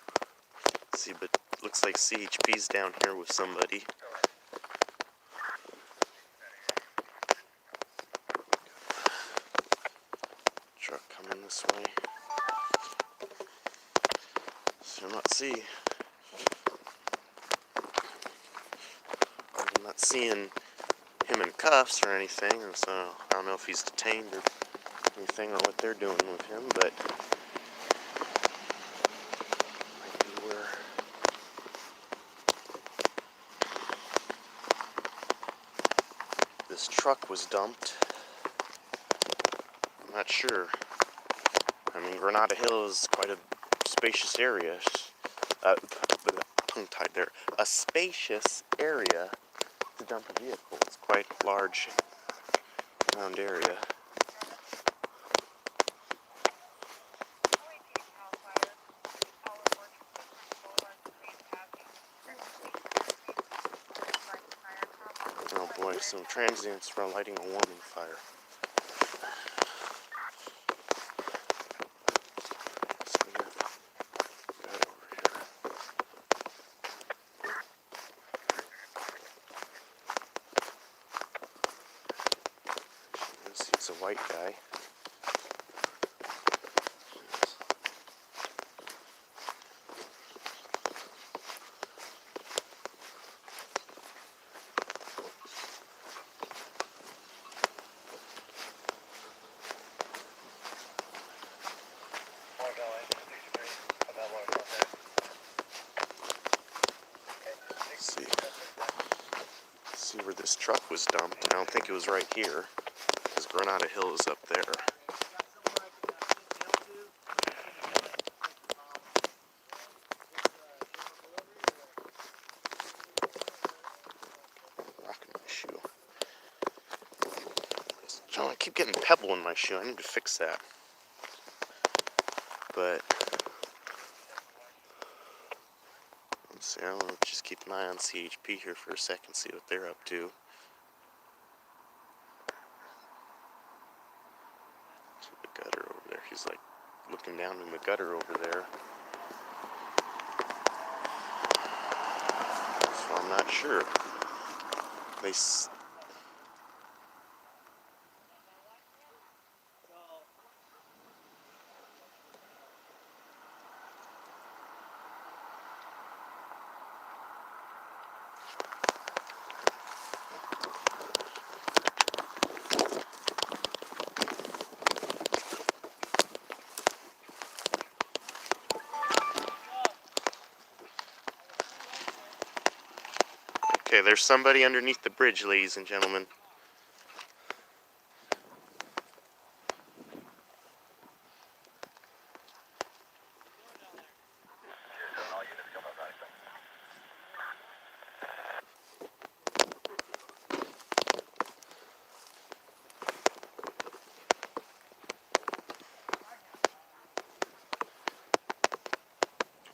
see, but looks like CHP's down here with somebody. Truck coming this way. So I'm not seeing him in cuffs or anything, and so I don't know if he's detained or anything or what they're doing with him, but might be where this truck was dumped. I'm not sure. I mean, Granada Hill is quite a spacious area. Tongue-tied there. A spacious area to dump a vehicle. It's quite a large round area. Oh boy, some transients are lighting a warning fire. So we have that over here. He's a white guy. See where this truck was dumped. I don't think it was right here, because Granada Hill is up there. Rocking my shoe. I keep getting pebble in my shoe. I need to fix that. But let's see. I'll just keep an eye on CHP here for a second, see what they're up to. See the gutter over there. He's like looking down in the gutter over there. So I'm not sure. They Okay, there's somebody underneath the bridge, ladies and gentlemen.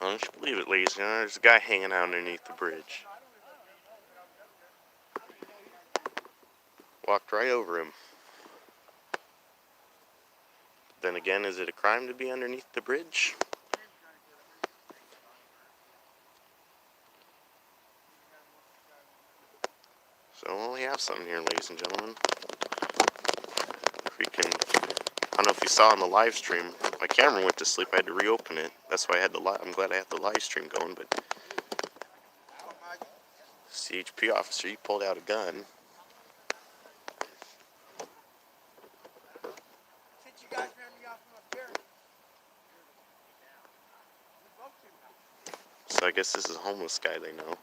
I don't you believe it, ladies and gentlemen. There's a guy hanging out underneath the bridge. Walked right over him. Then again, is it a crime to be underneath the bridge? So we have something here, ladies and gentlemen. We can. I don't know if you saw on the live stream. My camera went to sleep. I had to reopen it. That's why I had the. I'm glad I had the live stream going. But CHP officer, he pulled out a gun. So I guess this is a homeless guy they know.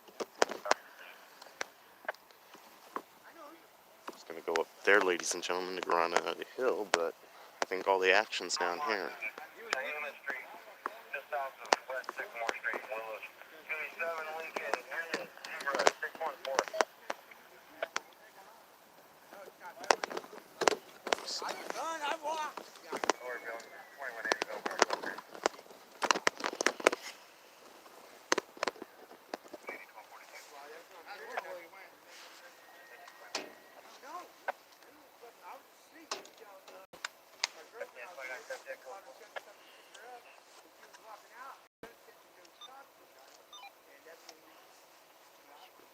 Just gonna go up there, ladies and gentlemen, to go around the hill, but I think all the action's down here. Diana Street, just south of West Sycamore Street, Willows. 27 Lincoln, 614. I walked. Or 2180 Bellflower.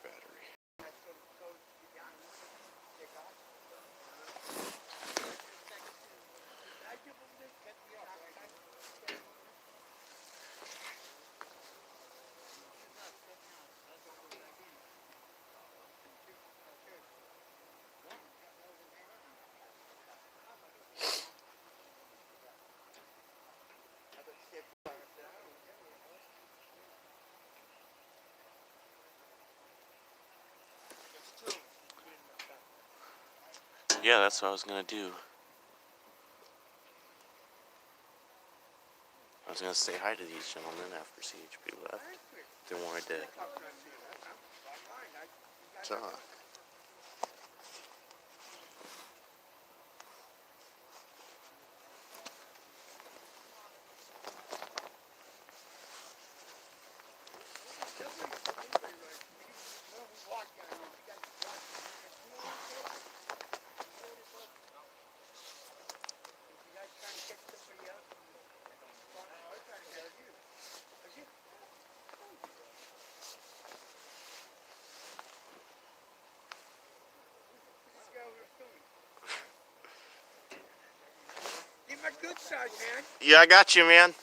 Battery. Yeah, that's what I was gonna do. I was gonna say hi to these gentlemen after CHP left. Then wanted to talk. Give my good side, man. Yeah, I got you, man. What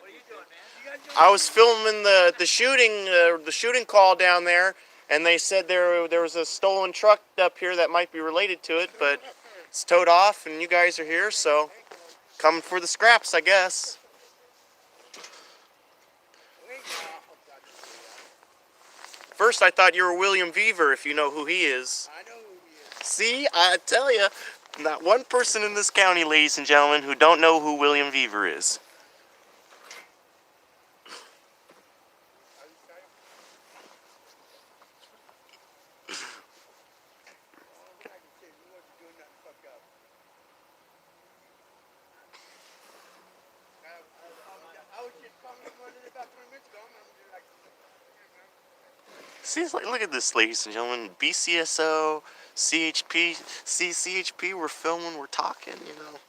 are you doing, man? I was filming the shooting call down there, and they said there was a stolen truck up here that might be related to it, but it's towed off, and you guys are here, so coming for the scraps, I guess. First, I thought you were William Beaver, if you know who he is. I know who he is. See, I tell you, not one person in this county, ladies and gentlemen, who don't know who William Beaver is. I was just calling him about 20 minutes ago. I'm just like, See, look at this, ladies and gentlemen. BCSO, CHP, CHP, we're filming, we're talking, you know.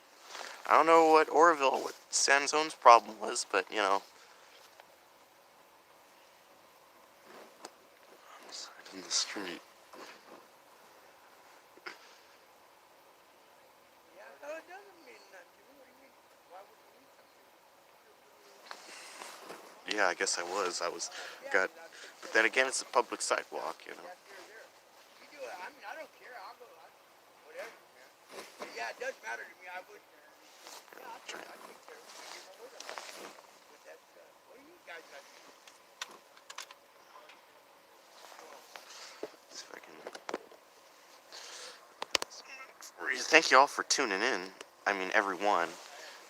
I don't know what San Antonio's problem was, but, you know. In the street. yeah, no, it doesn't mean nothing to me. What do you mean? Why would you mean something? Yeah, I guess I was. But then again, it's a public sidewalk, you know. You do it. I mean, I don't care. I'll go. Whatever, man. But yeah, it does matter to me. I would. Yeah, I'd take care of it. I give my word on that. But that's, what do you guys got to do? thank you all for tuning in. I mean, everyone.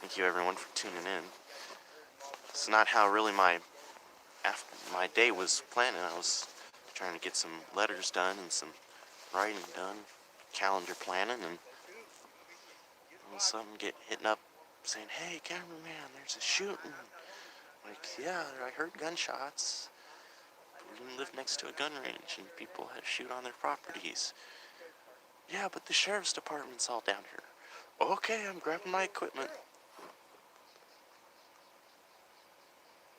Thank you, everyone, for tuning in. It's not how really my day was planning. I was trying to get some letters done and some writing done, calendar planning, and all of a sudden get hitting up saying, "Hey, cameraman, there's a shooting." Like, yeah, I heard gunshots. We live next to a gun range, and people shoot on their properties. Yeah, but the sheriff's department's all down here. Okay, I'm grabbing my equipment.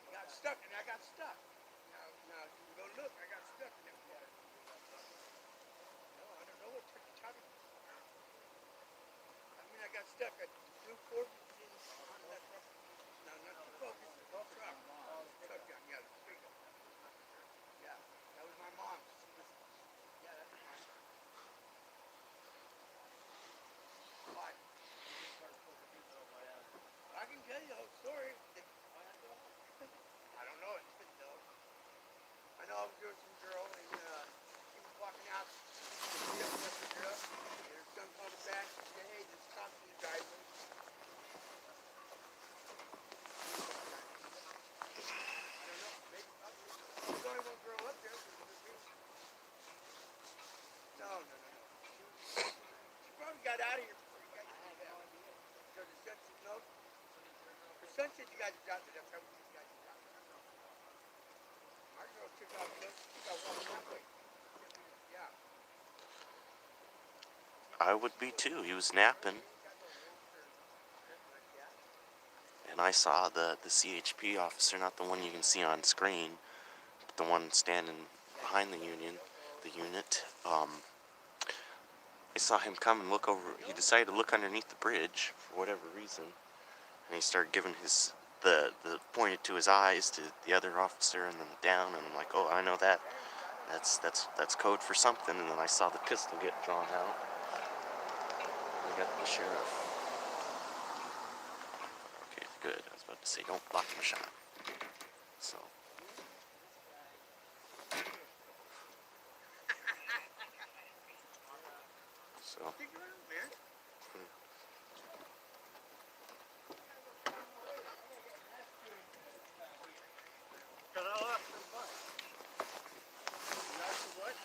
Got stuck and I got stuck. Now you can go look. I got stuck in that water. No, I don't know what took you talking. I mean, I got stuck at Newport and that truck. No, not the focus. The truck. Truck down. Yeah, the street. Yeah, that was my mom. Yeah, that's mine. Why? I can tell you the whole story. I don't know it. No. I know I was with some girl and she was walking out. She up with the girl. And her son called her back and said, "Hey, this cop to you guys." I don't know. Maybe there's only one girl up there. No. She probably got out of here before you guys came back. Because the son said no. Her son said you guys got it. That's how we you guys got it. Our girl took off. She got walking that way. Yeah. I would be too. He was napping. And I saw the CHP officer, not the one you can see on screen, but the one standing behind the unit. I saw him come and look over. He decided to look underneath the bridge for whatever reason, and he started giving the pointed to his eyes to the other officer and then down. And I'm like, oh, I know that. That's code for something. And then I saw the pistol get drawn out. I got the sheriff. Okay, good. I was about to say, don't block my shot. So. Stick around, man. Cut all off her butt. What?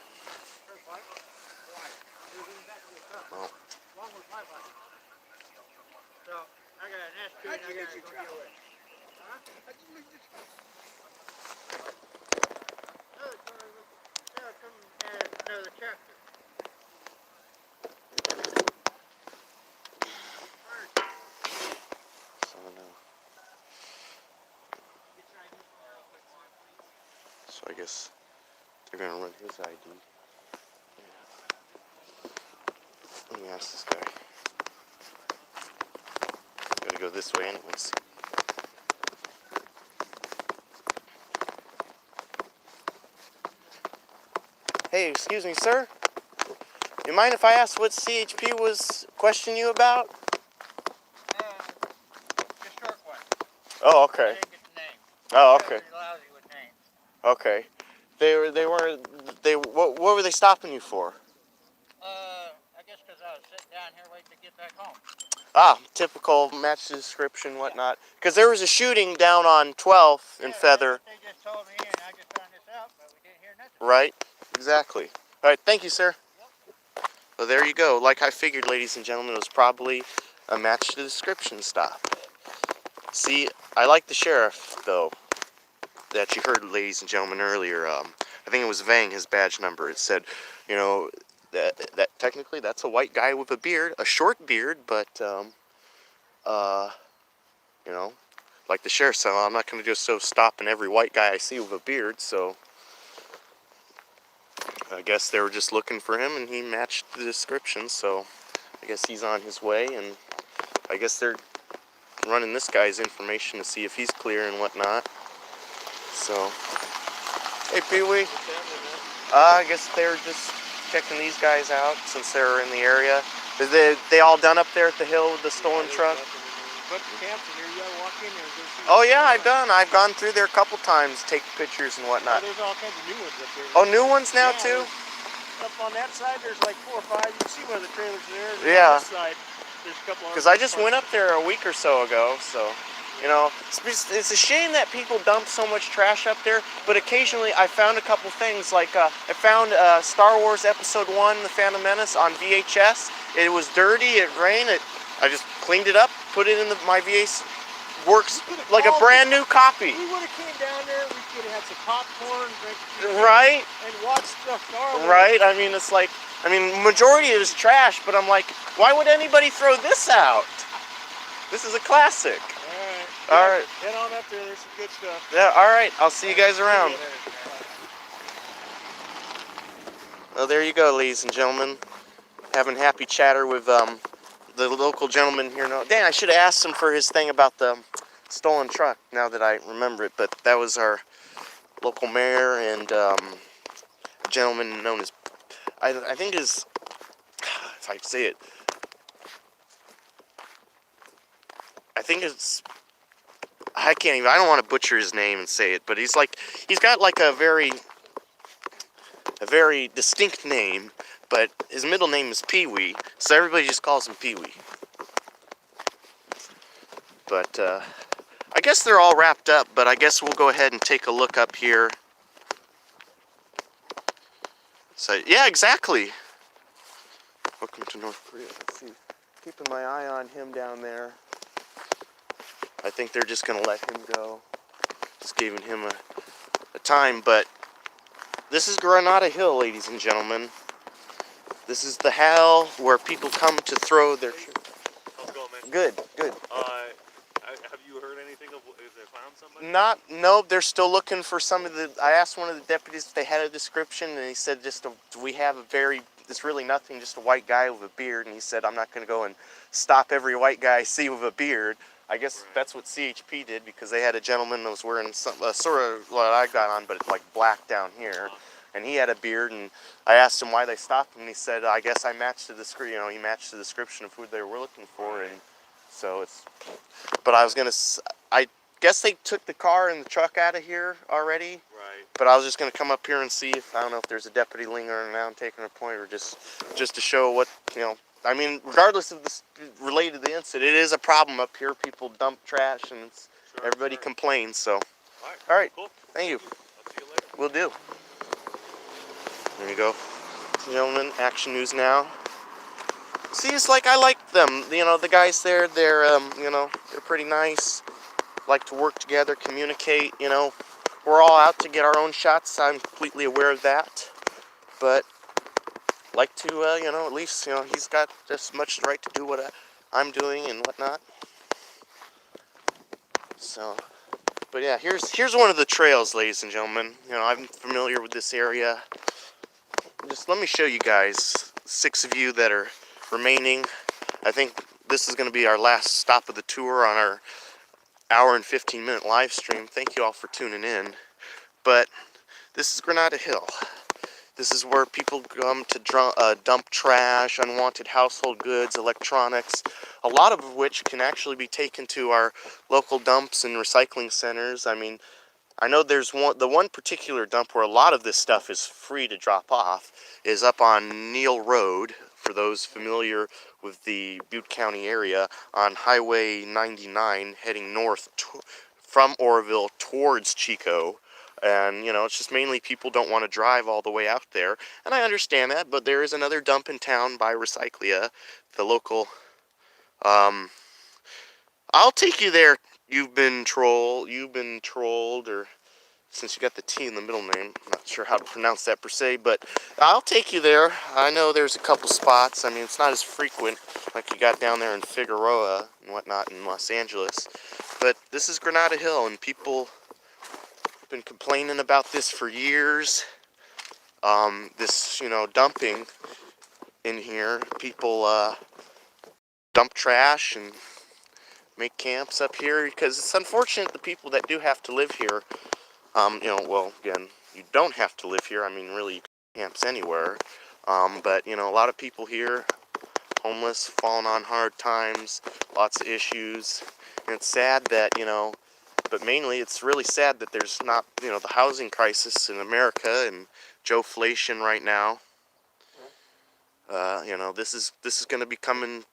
Her butt? Why? It was in the back of the truck. Well, Along with my butt. So, I got an S2 and I got to go get away. Huh? I just missed the truck. They're coming at another tractor. So I guess they're gonna run his ID. Let me ask this guy. Gotta go this way anyways. Hey, excuse me, sir. You mind if I ask what CHP was questioning you about? Just short one. Oh, I okay. didn't get the name. Oh, I'm okay. really lousy with names. Okay. What were they stopping you for? I guess because I was sitting down here waiting to get back home. Ah, typical match description, whatnot. Because there was a shooting down on 12th in Feather. They just told me and I just found this out, but we didn't hear nothing. Right? Exactly. All right, thank you, sir. Well, there you go. Like I figured, ladies and gentlemen, it was probably a match the description stop. See, I like the sheriff, though, that you heard, ladies and gentlemen, earlier. I think it was Vang, his badge number. It said, you know, that technically that's a white guy with a beard, a short beard, but, you know, like the sheriff said, I'm not going to just so stopping every white guy I see with a beard, so I guess they were just looking for him, and he matched the description, so I guess he's on his way, and I guess they're running this guy's information to see if he's clear and whatnot. So, hey, Pee-wee. I guess they're just checking these guys out since they're in the area. Is they all done up there at the hill with the stolen truck? Put the camps in here, you gotta walk in there and go see. Oh yeah, I've gone through there a couple times, take pictures and whatnot. There's all kinds of new ones up there. Oh, new ones now too? up on that side, there's like 4 or 5. You can see one of the trailers there. And Yeah. on this side, there's a couple. Because I just went up there a week or so ago, so, you know, it's a shame that people dump so much trash up there, but occasionally I found a couple things, like I found Star Wars Episode 1, The Phantom Menace on VHS. It was dirty, it rained, I just cleaned it up, put it in my VHS, works like a brand new copy. We would have came down there, we could have had some popcorn, drank Right? and watched the Star Wars. Right? I mean, it's like, majority of it is trash, but I'm like, why would anybody throw this out? This is a classic. All right. Head on up there. There's some good stuff. Yeah, all right. I'll see you guys around. Well, there you go, ladies and gentlemen. Having happy chatter with the local gentleman here. No, dang, I should have asked him for his thing about the stolen truck, now that I remember it. But that was our local mayor and a gentleman known as, I think is, if I say it, I think it's, I don't want to butcher his name and say it, but he's got like a very distinct name, but his middle name is Pee Wee, so everybody just calls him Pee Wee. But I guess they're all wrapped up, but I guess we'll go ahead and take a look up here. So, yeah, exactly. Welcome to North Korea. Let's see. Keeping my eye on him down there. I think they're just going to let him go. Just giving him a time, but this is Granada Hill, ladies and gentlemen. This is the hell where people come to throw their... How's it going, man? Good, good. Have you heard anything of, is they found somebody? No, they're still looking for some of the... I asked one of the deputies if they had a description, and he said we have it's really nothing, just a white guy with a beard, and he said, I'm not going to go and stop every white guy I see with a beard. I guess that's what CHP did, because they had a gentleman that was wearing sort of what I got on, but it's like black down here. And he had a beard, and I asked him why they stopped him, and he said, I guess I matched the description, he matched the description of who they were looking for, and so it's, but I guess they took the car and the truck out of here already. Right. But I was just going to come up here and see if, I don't know if there's a deputy lingering around taking a point, or just to show what, regardless of this related to the incident, it is a problem up here. People dump trash, and everybody complains, so. All right. Cool. Thank you. I'll see you later. Will do. There you go. Gentlemen, Action News Now. See, it's like I like them. The guys there, they're pretty nice. Like to work together, communicate, We're all out to get our own shots. I'm completely aware of that. But like to, at least, he's got just as much right to do what I'm doing and whatnot. So, but yeah, here's one of the trails, ladies and gentlemen. I'm familiar with this area. Just let me show you guys, 6 of you that are remaining. I think this is going to be our last stop of the tour on our hour and 15-minute live stream. Thank you all for tuning in. But this is Granada Hill. This is where people come to dump trash, unwanted household goods, electronics, a lot of which can actually be taken to our local dumps and recycling centers. I know there's the one particular dump where a lot of this stuff is free to drop off is up on Neal Road, for those familiar with the Butte County area, on Highway 99 heading north from Oroville towards Chico. And, it's just mainly people don't want to drive all the way out there. And I understand that, but there is another dump in town by Recyclia, the local, I'll take you there. You've been trolled, or since you got the T in the middle name, I'm not sure how to pronounce that per se, but I'll take you there. I know there's a couple spots. It's not as frequent like you got down there in Figueroa and whatnot in Los Angeles, but this is Granada Hill, and people have been complaining about this for years. This, dumping in here. People dump trash and make camps up here, because it's unfortunate the people that do have to live here, well, again, you don't have to live here. Really, you can camps anywhere. But, a lot of people here, homeless, falling on hard times, lots of issues. And it's sad that, but mainly it's really sad that there's not, the housing crisis in America and Joe-flation right now. You know, this is going to be coming.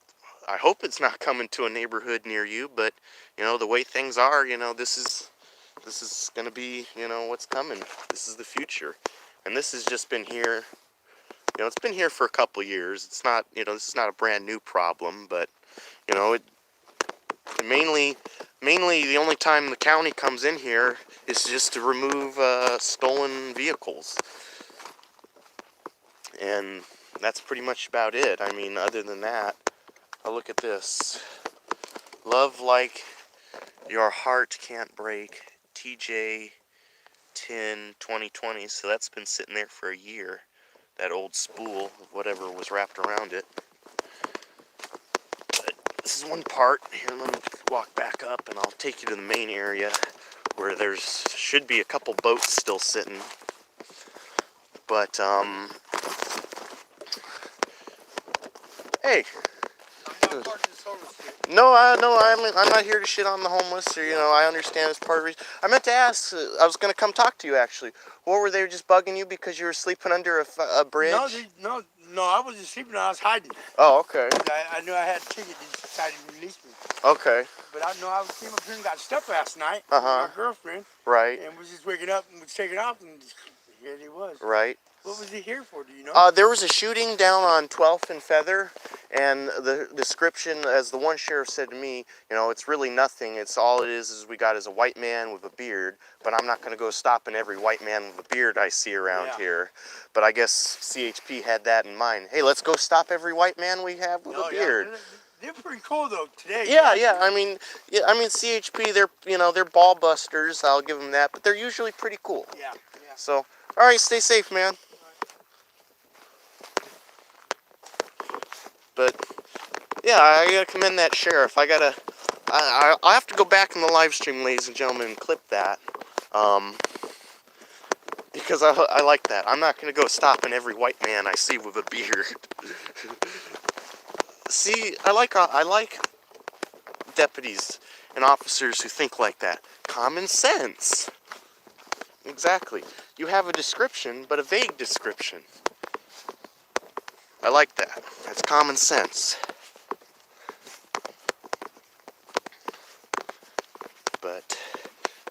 I hope it's not coming to a neighborhood near you, but you know, the way things are, you know, this is going to be, you know, what's coming. This is the future. And this has just been here, you know, it's been here for a couple years. It's not, you know, this is not a brand new problem, but you know, it mainly the only time the county comes in here is just to remove stolen vehicles. And that's pretty much about it. I mean, other than that, oh, look at this. Love like your heart can't break. TJ 10 2020. So that's been sitting there for a year. That old spool of whatever was wrapped around it. But this is one part. Here, let me walk back up and I'll take you to the main area where there's should be a couple boats still sitting. But hey. I'm not part of this homeless shit. No, I'm not here to shit on the homeless, or, you know, I understand it's part of the reason. I meant to ask, I was going to come talk to you, actually. What, were they just bugging you because you were sleeping under a bridge? No, I wasn't sleeping. I was hiding. Oh, okay. I knew I had a ticket. They decided to release me. Okay. But I know I came up here and got stuff last night Uh-huh. with my girlfriend. Right. And was just waking up and was taking off, and here he was. Right. What was he here for? Do you know? There was a shooting down on 12th and Feather, and the description, as the one sheriff said to me, you know, it's really nothing. It's all it is we got is a white man with a beard, but I'm not going to go stopping every white man with a beard I see around here. But I guess CHP had that in mind. Hey, let's go stop every white man we have with a beard. Yeah. They're pretty cool though today. Yeah. I mean, CHP, they're ball busters. I'll give them that, but they're usually pretty cool. Yeah. So, all right, stay safe, man. But yeah, I gotta commend that sheriff. I'll have to go back in the live stream, ladies and gentlemen, and clip that, because I like that. I'm not gonna go stopping every white man I see with a beard. See, I like deputies and officers who think like that. Common sense. Exactly. You have a description, but a vague description. I like that. That's common sense. But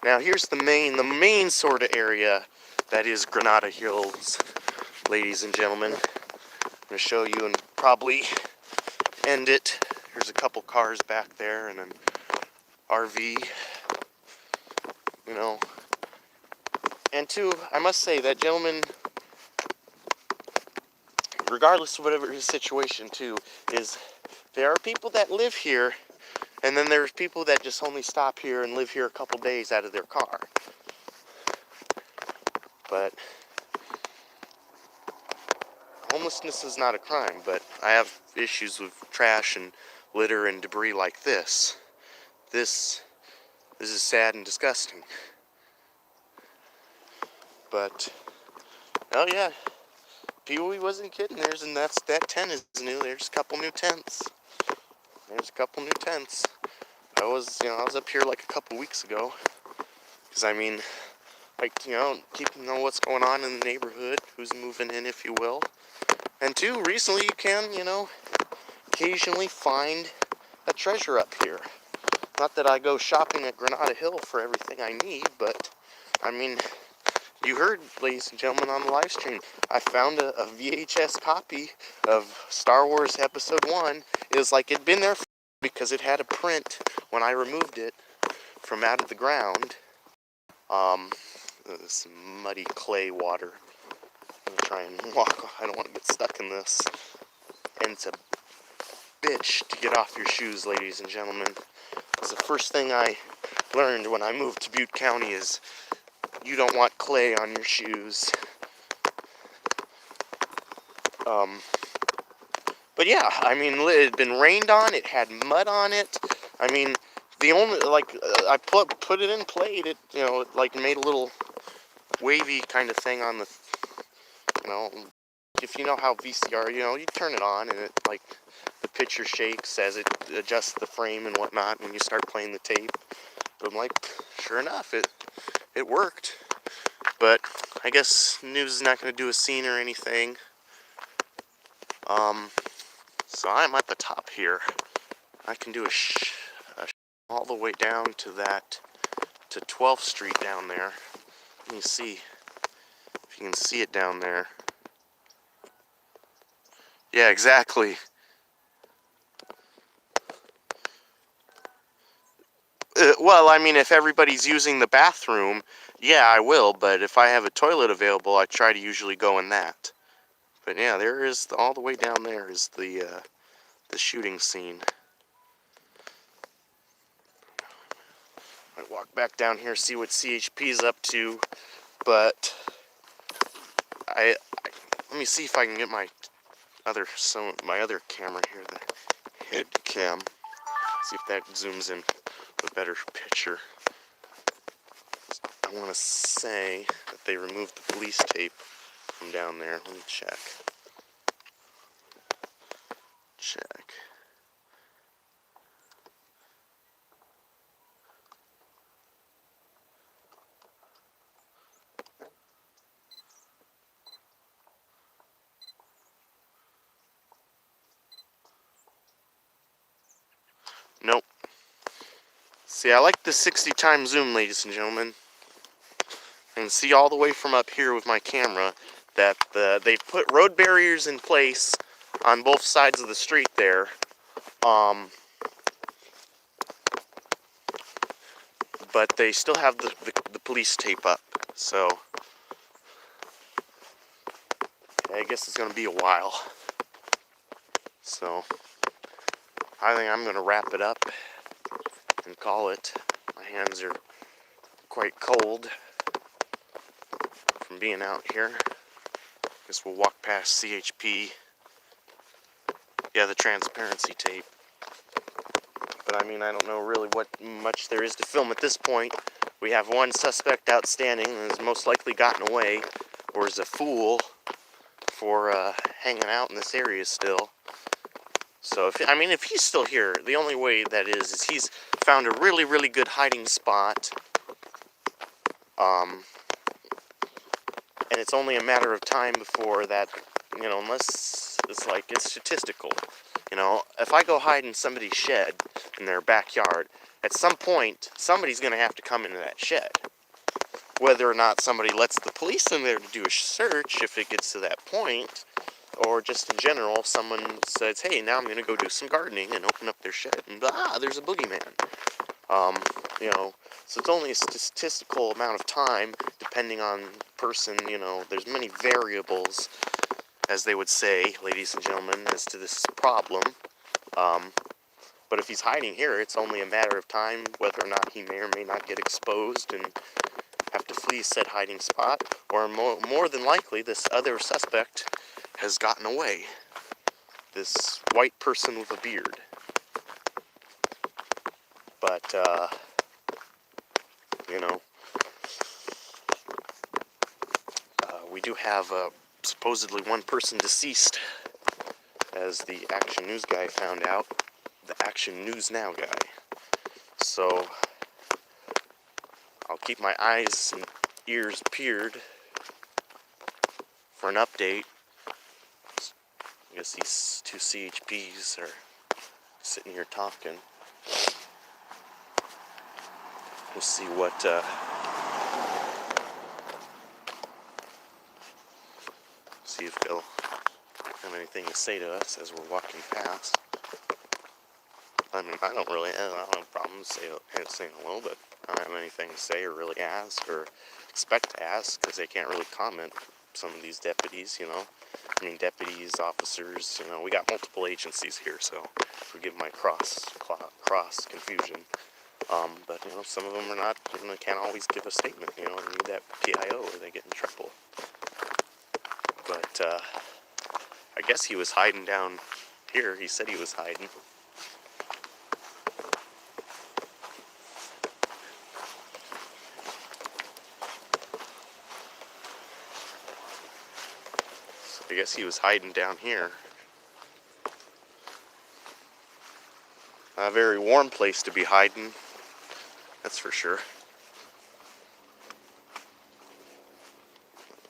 now here's the main sort of area that is Granada Hills, ladies and gentlemen. I'm going to show you and probably end it. There's a couple cars back there and an RV, you know. And two, I must say, that gentleman, regardless of whatever his situation too, is there are people that live here, and then there's people that just only stop here and live here a couple days out of their car. But homelessness is not a crime, but I have issues with trash and litter and debris like this. This is sad and disgusting. But, oh yeah, Pee-wee wasn't kidding. That tent is new. There's a couple new tents. I was up here like a couple weeks ago. Because, I mean, like, keep what's going on in the neighborhood, who's moving in, if you will. And two, recently you can, occasionally find a treasure up here. Not that I go shopping at Granada Hill for everything I need, but, I mean, you heard, ladies and gentlemen, on the live stream, I found a VHS copy of Star Wars Episode 1. It was like it'd been there because it had a print when I removed it from out of the ground. This muddy clay water. I'm gonna try and walk. I don't want to get stuck in this. And it's a bitch to get off your shoes, ladies and gentlemen. It's the first thing I learned when I moved to Butte County is you don't want clay on your shoes. But yeah, I mean, it had been rained on, it had mud on it. I mean, the only, I put it in, played it, it made a little wavy kind of thing on the, if you know how VCR, you turn it on and it, the picture shakes as it adjusts the frame and whatnot when you start playing the tape. But I'm like, sure enough, it worked. But I guess news is not going to do a scene or anything. So I'm at the top here. I can do a all the way down to 12th Street down there. Let me see if you can see it down there. Yeah, exactly. Well, I mean, if everybody's using the bathroom, yeah, I will. But if I have a toilet available, I try to usually go in that. But yeah, there is all the way down there is the shooting scene. I walk back down here, see what CHP's up to. But let me see if I can get my other camera here, the head cam. See if that zooms in a better picture. I want to say that they removed the police tape from down there. Let me check. Nope. See, I like the 60 times zoom, ladies and gentlemen. I can see all the way from up here with my camera that they've put road barriers in place on both sides of the street there. But they still have the police tape up. So, I guess it's going to be a while. So, I think I'm going to wrap it up and call it. My hands are quite cold from being out here. Guess we'll walk past CHP. Yeah, the transparency tape. But I mean, I don't know really what much there is to film at this point. We have one suspect outstanding and has most likely gotten away, or is a fool for hanging out in this area still. So, if he's still here, the only way that is he's found a really, really good hiding spot. And it's only a matter of time before that, unless it's statistical. If I go hide in somebody's shed in their backyard, at some point, somebody's going to have to come into that shed. Whether or not somebody lets the police in there to do a search, if it gets to that point, or just in general, someone says, hey, now I'm going to go do some gardening and open up their shed, and there's a boogeyman. So it's only a statistical amount of time, depending on person, there's many variables, as they would say, ladies and gentlemen, as to this problem. But if he's hiding here, it's only a matter of time whether or not he may or may not get exposed and have to flee said hiding spot, or more than likely, this other suspect has gotten away. This white person with a beard. But, we do have supposedly one person deceased, as the Action News guy found out. The Action News Now guy. So, I'll keep my eyes and ears peeled for an update. I guess these two CHPs are sitting here talking. We'll see what, see if they'll have anything to say to us as we're walking past. I mean, I don't have a problem saying hello, but I don't have anything to say or really ask or expect to ask, because they can't really comment. Some of these deputies, deputies, officers, we got multiple agencies here, so forgive my cross confusion. But, some of them are not, can't always give a statement, they need that PIO or they get in trouble. But, I guess he was hiding down here. He said he was hiding. So I guess he was hiding down here. A very warm place to be hiding, that's for sure.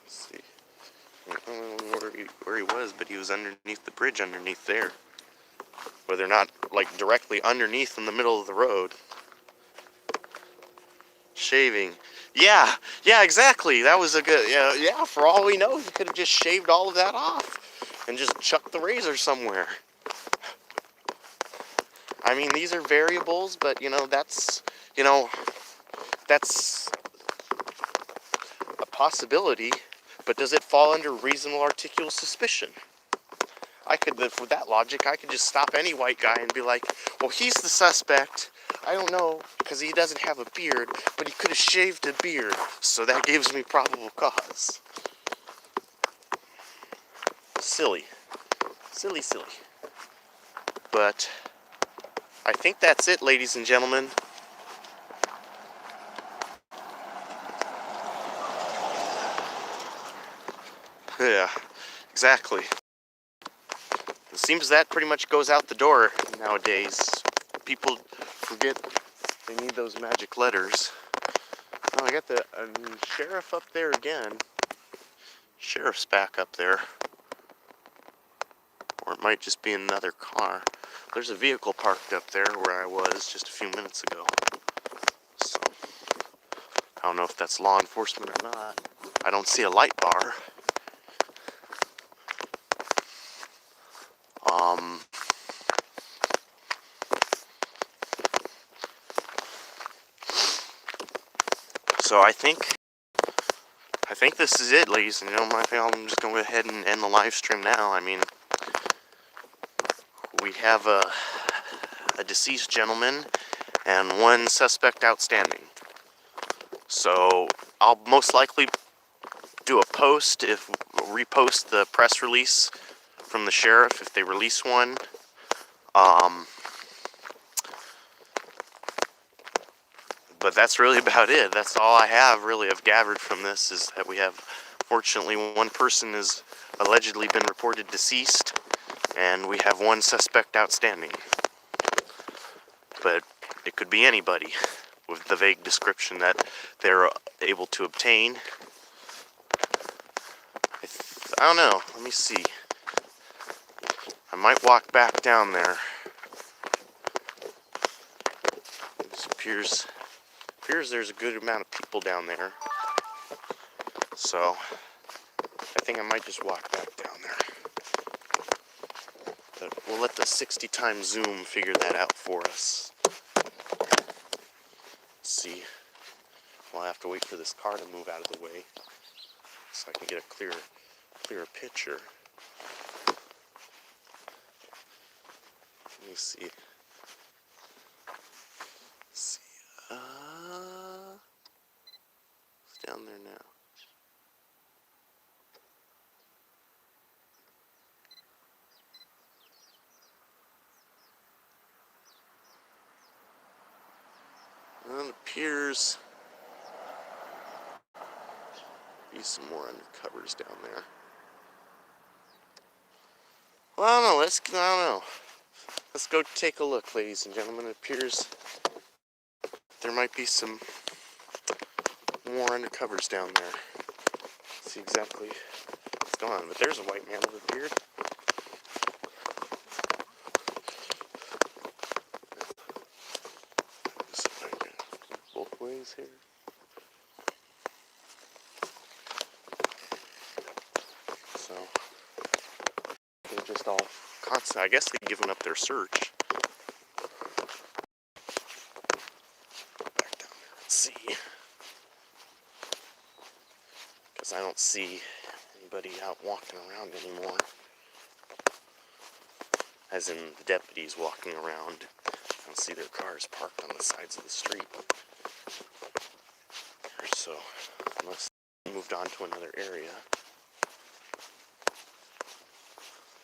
Let's see. where he was, but he was underneath the bridge underneath there. Where they're not, like, directly underneath in the middle of the road. Shaving. Yeah, exactly. That was a good, yeah, for all we know, he could have just shaved all of that off and just chucked the razor somewhere. I mean, these are variables, but, that's a possibility, but does it fall under reasonable articulable suspicion? With that logic, I could just stop any white guy and be like, well, he's the suspect. I don't know, because he doesn't have a beard, but he could have shaved a beard, so that gives me probable cause. Silly. Silly. But I think that's it, ladies and gentlemen. Yeah, exactly. It seems that pretty much goes out the door nowadays. People forget they need those magic letters. Oh, I got the sheriff up there again. Sheriff's back up there. Or it might just be another car. There's a vehicle parked up there where I was just a few minutes ago. So, I don't know if that's law enforcement or not. I don't see a light bar. So I think this is it, ladies and gentlemen. I think I'm just going to go ahead and end the live stream now. I mean, we have a deceased gentleman and one suspect outstanding. So I'll most likely do a repost the press release from the sheriff if they release one. But that's really about it. That's all I have really have gathered from this, is that we have, fortunately, one person has allegedly been reported deceased, and we have one suspect outstanding. But it could be anybody with the vague description that they're able to obtain. I don't know. Let me see. I might walk back down there. It appears there's a good amount of people down there. So I think I might just walk back down there. But we'll let the 60 times zoom figure that out for us. Let's see. We'll have to wait for this car to move out of the way so I can get a clearer picture. Let me see. It's down there now. Well, it appears to be some more undercovers down there. Well, I don't know. Let's go take a look, ladies and gentlemen. It appears there might be some more undercovers down there. Let's see exactly what's going on. But there's a white man with a beard. See if I can get both ways here. So they're just all constant. I guess they've given up their search. Back down there. Let's see. Because I don't see anybody out walking around anymore. As in the deputies walking around. I don't see their cars parked on the sides of the street. So, unless they moved on to another area.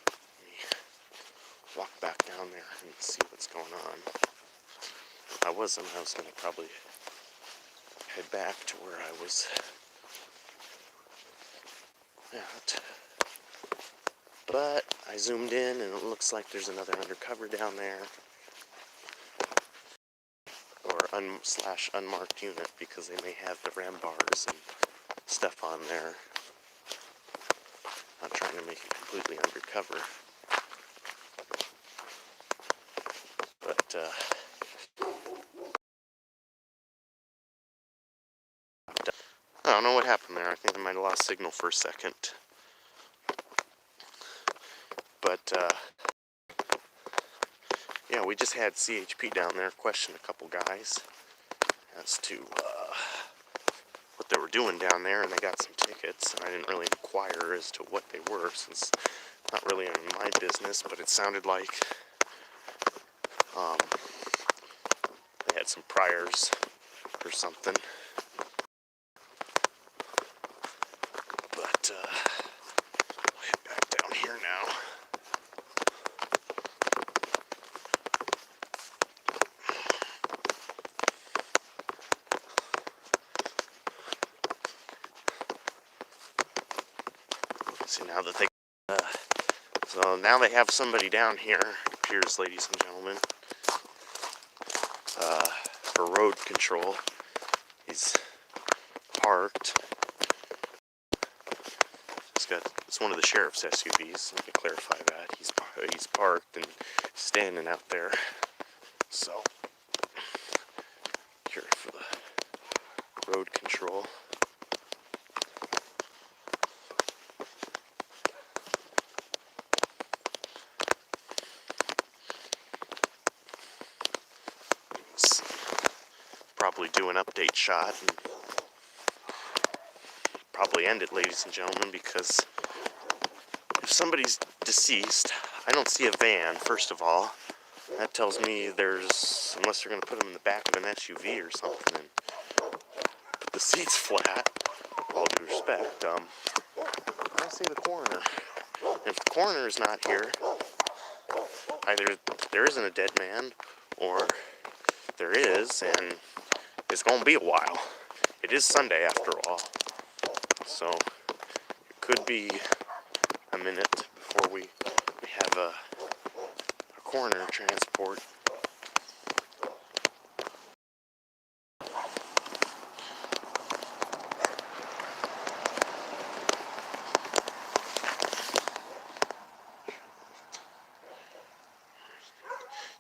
Let me walk back down there and see what's going on. I was going to probably head back to where I was at. But I zoomed in and it looks like there's another undercover down there. Or unmarked unit, because they may have the ram bars and stuff on there. Not trying to make it completely undercover. But, I don't know what happened there. I think I might have lost signal for a second. But, yeah, we just had CHP down there question a couple guys as to what they were doing down there, and they got some tickets, and I didn't really inquire as to what they were, since it's not really in my business, but it sounded like they had some priors or something. But I'll head back down here now. See, now that they so now they have somebody down here, it appears, ladies and gentlemen, for road control. He's parked. It's one of the sheriff's SUVs. Let me clarify that. He's parked and standing out there. So here for the road control. Let's probably do an update shot and probably end it, ladies and gentlemen, because if somebody's deceased, I don't see a van, first of all. That tells me there's, unless they're going to put them in the back of an SUV or something and put the seats flat, all due respect, I see the coroner. If the coroner is not here, either there isn't a dead man, or there is, and it's going to be a while. It is Sunday after all, so it could be a minute before we have a coroner transport.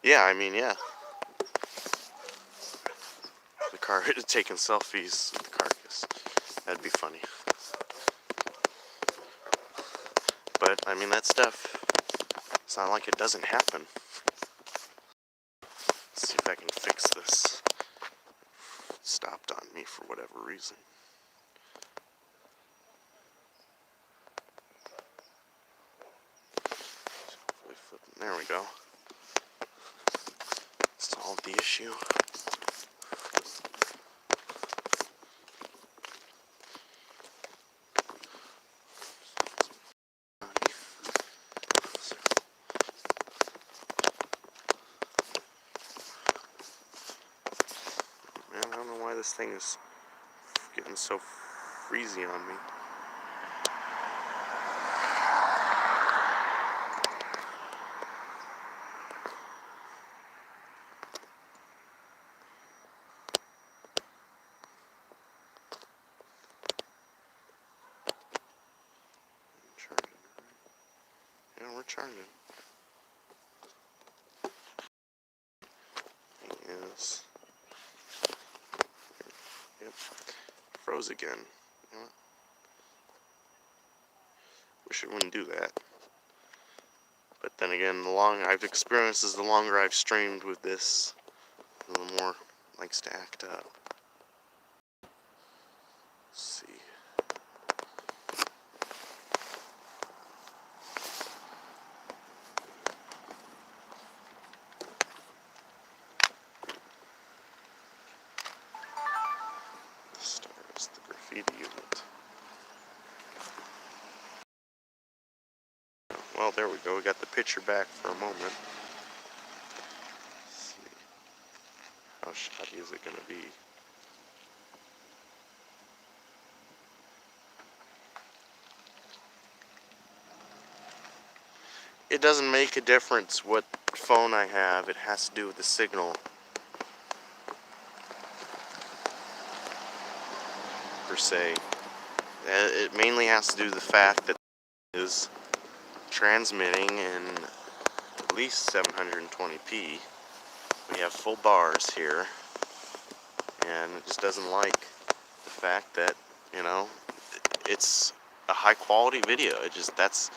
Yeah, I mean, yeah. The car taking selfies with the carcass. That'd be funny. But, I mean, that stuff, it's not like it doesn't happen. Let's see if I can fix this. It stopped on me for whatever reason. There we go. Solved the issue. Man, I don't know why this thing is getting so freezy on me. Charging. Yeah, we're charging. Yes. Yep. Froze again. You know what? Wish it wouldn't do that. But then again, the longer I've experienced is the longer I've streamed with this, the more likes to act up. Let's see. Stars, the graffiti unit. Well, there we go. We got the picture back for a moment. Let's see. How shoddy is it going to be? It doesn't make a difference what phone I have. It has to do with the signal. Per se. It mainly has to do with the fact that is transmitting in at least 720p. We have full bars here, and it just doesn't like the fact that, you know, it's a high quality video. It just, that's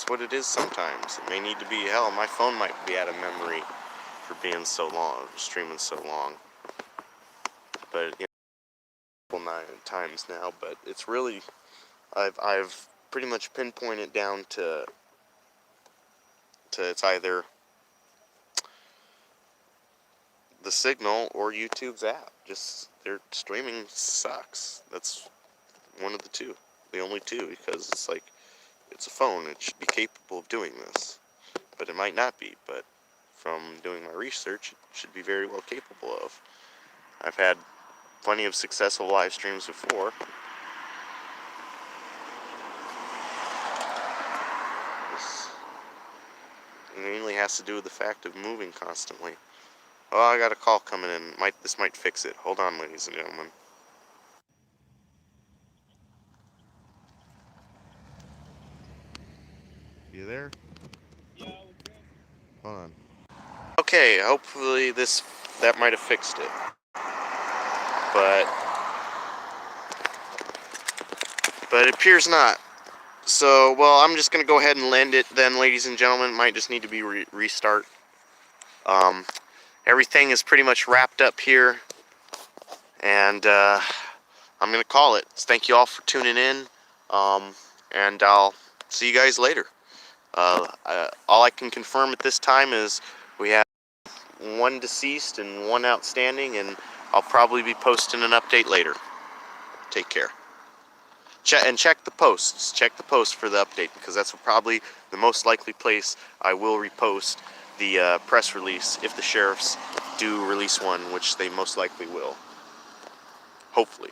what it is sometimes. It may need to be, hell, my phone might be out of memory for being so long, streaming so long. But, you know, 9 times now, but it's really, I've pretty much pinpointed down to it's either the signal or YouTube's app. Just, their streaming sucks. That's one of the two. The only two, because it's like, it's a phone. It should be capable of doing this. But it might not be. But from doing my research, it should be very well capable of. I've had plenty of successful live streams before. This mainly has to do with the fact of moving constantly. Oh, I got a call coming in. This might fix it. Hold on, ladies and gentlemen. You there? Yeah, okay. Hold on. Okay, hopefully that might have fixed it. But it appears not. So, well, I'm just going to go ahead and land it then, ladies and gentlemen. It might just need to be restart. Everything is pretty much wrapped up here. And I'm going to call it. Thank you all for tuning in. And I'll see you guys later. All I can confirm at this time is we have 1 deceased and 1 outstanding, and I'll probably be posting an update later. Take care. Check the posts. Check the post for the update, because that's probably the most likely place I will repost the press release if the sheriffs do release one, which they most likely will. Hopefully.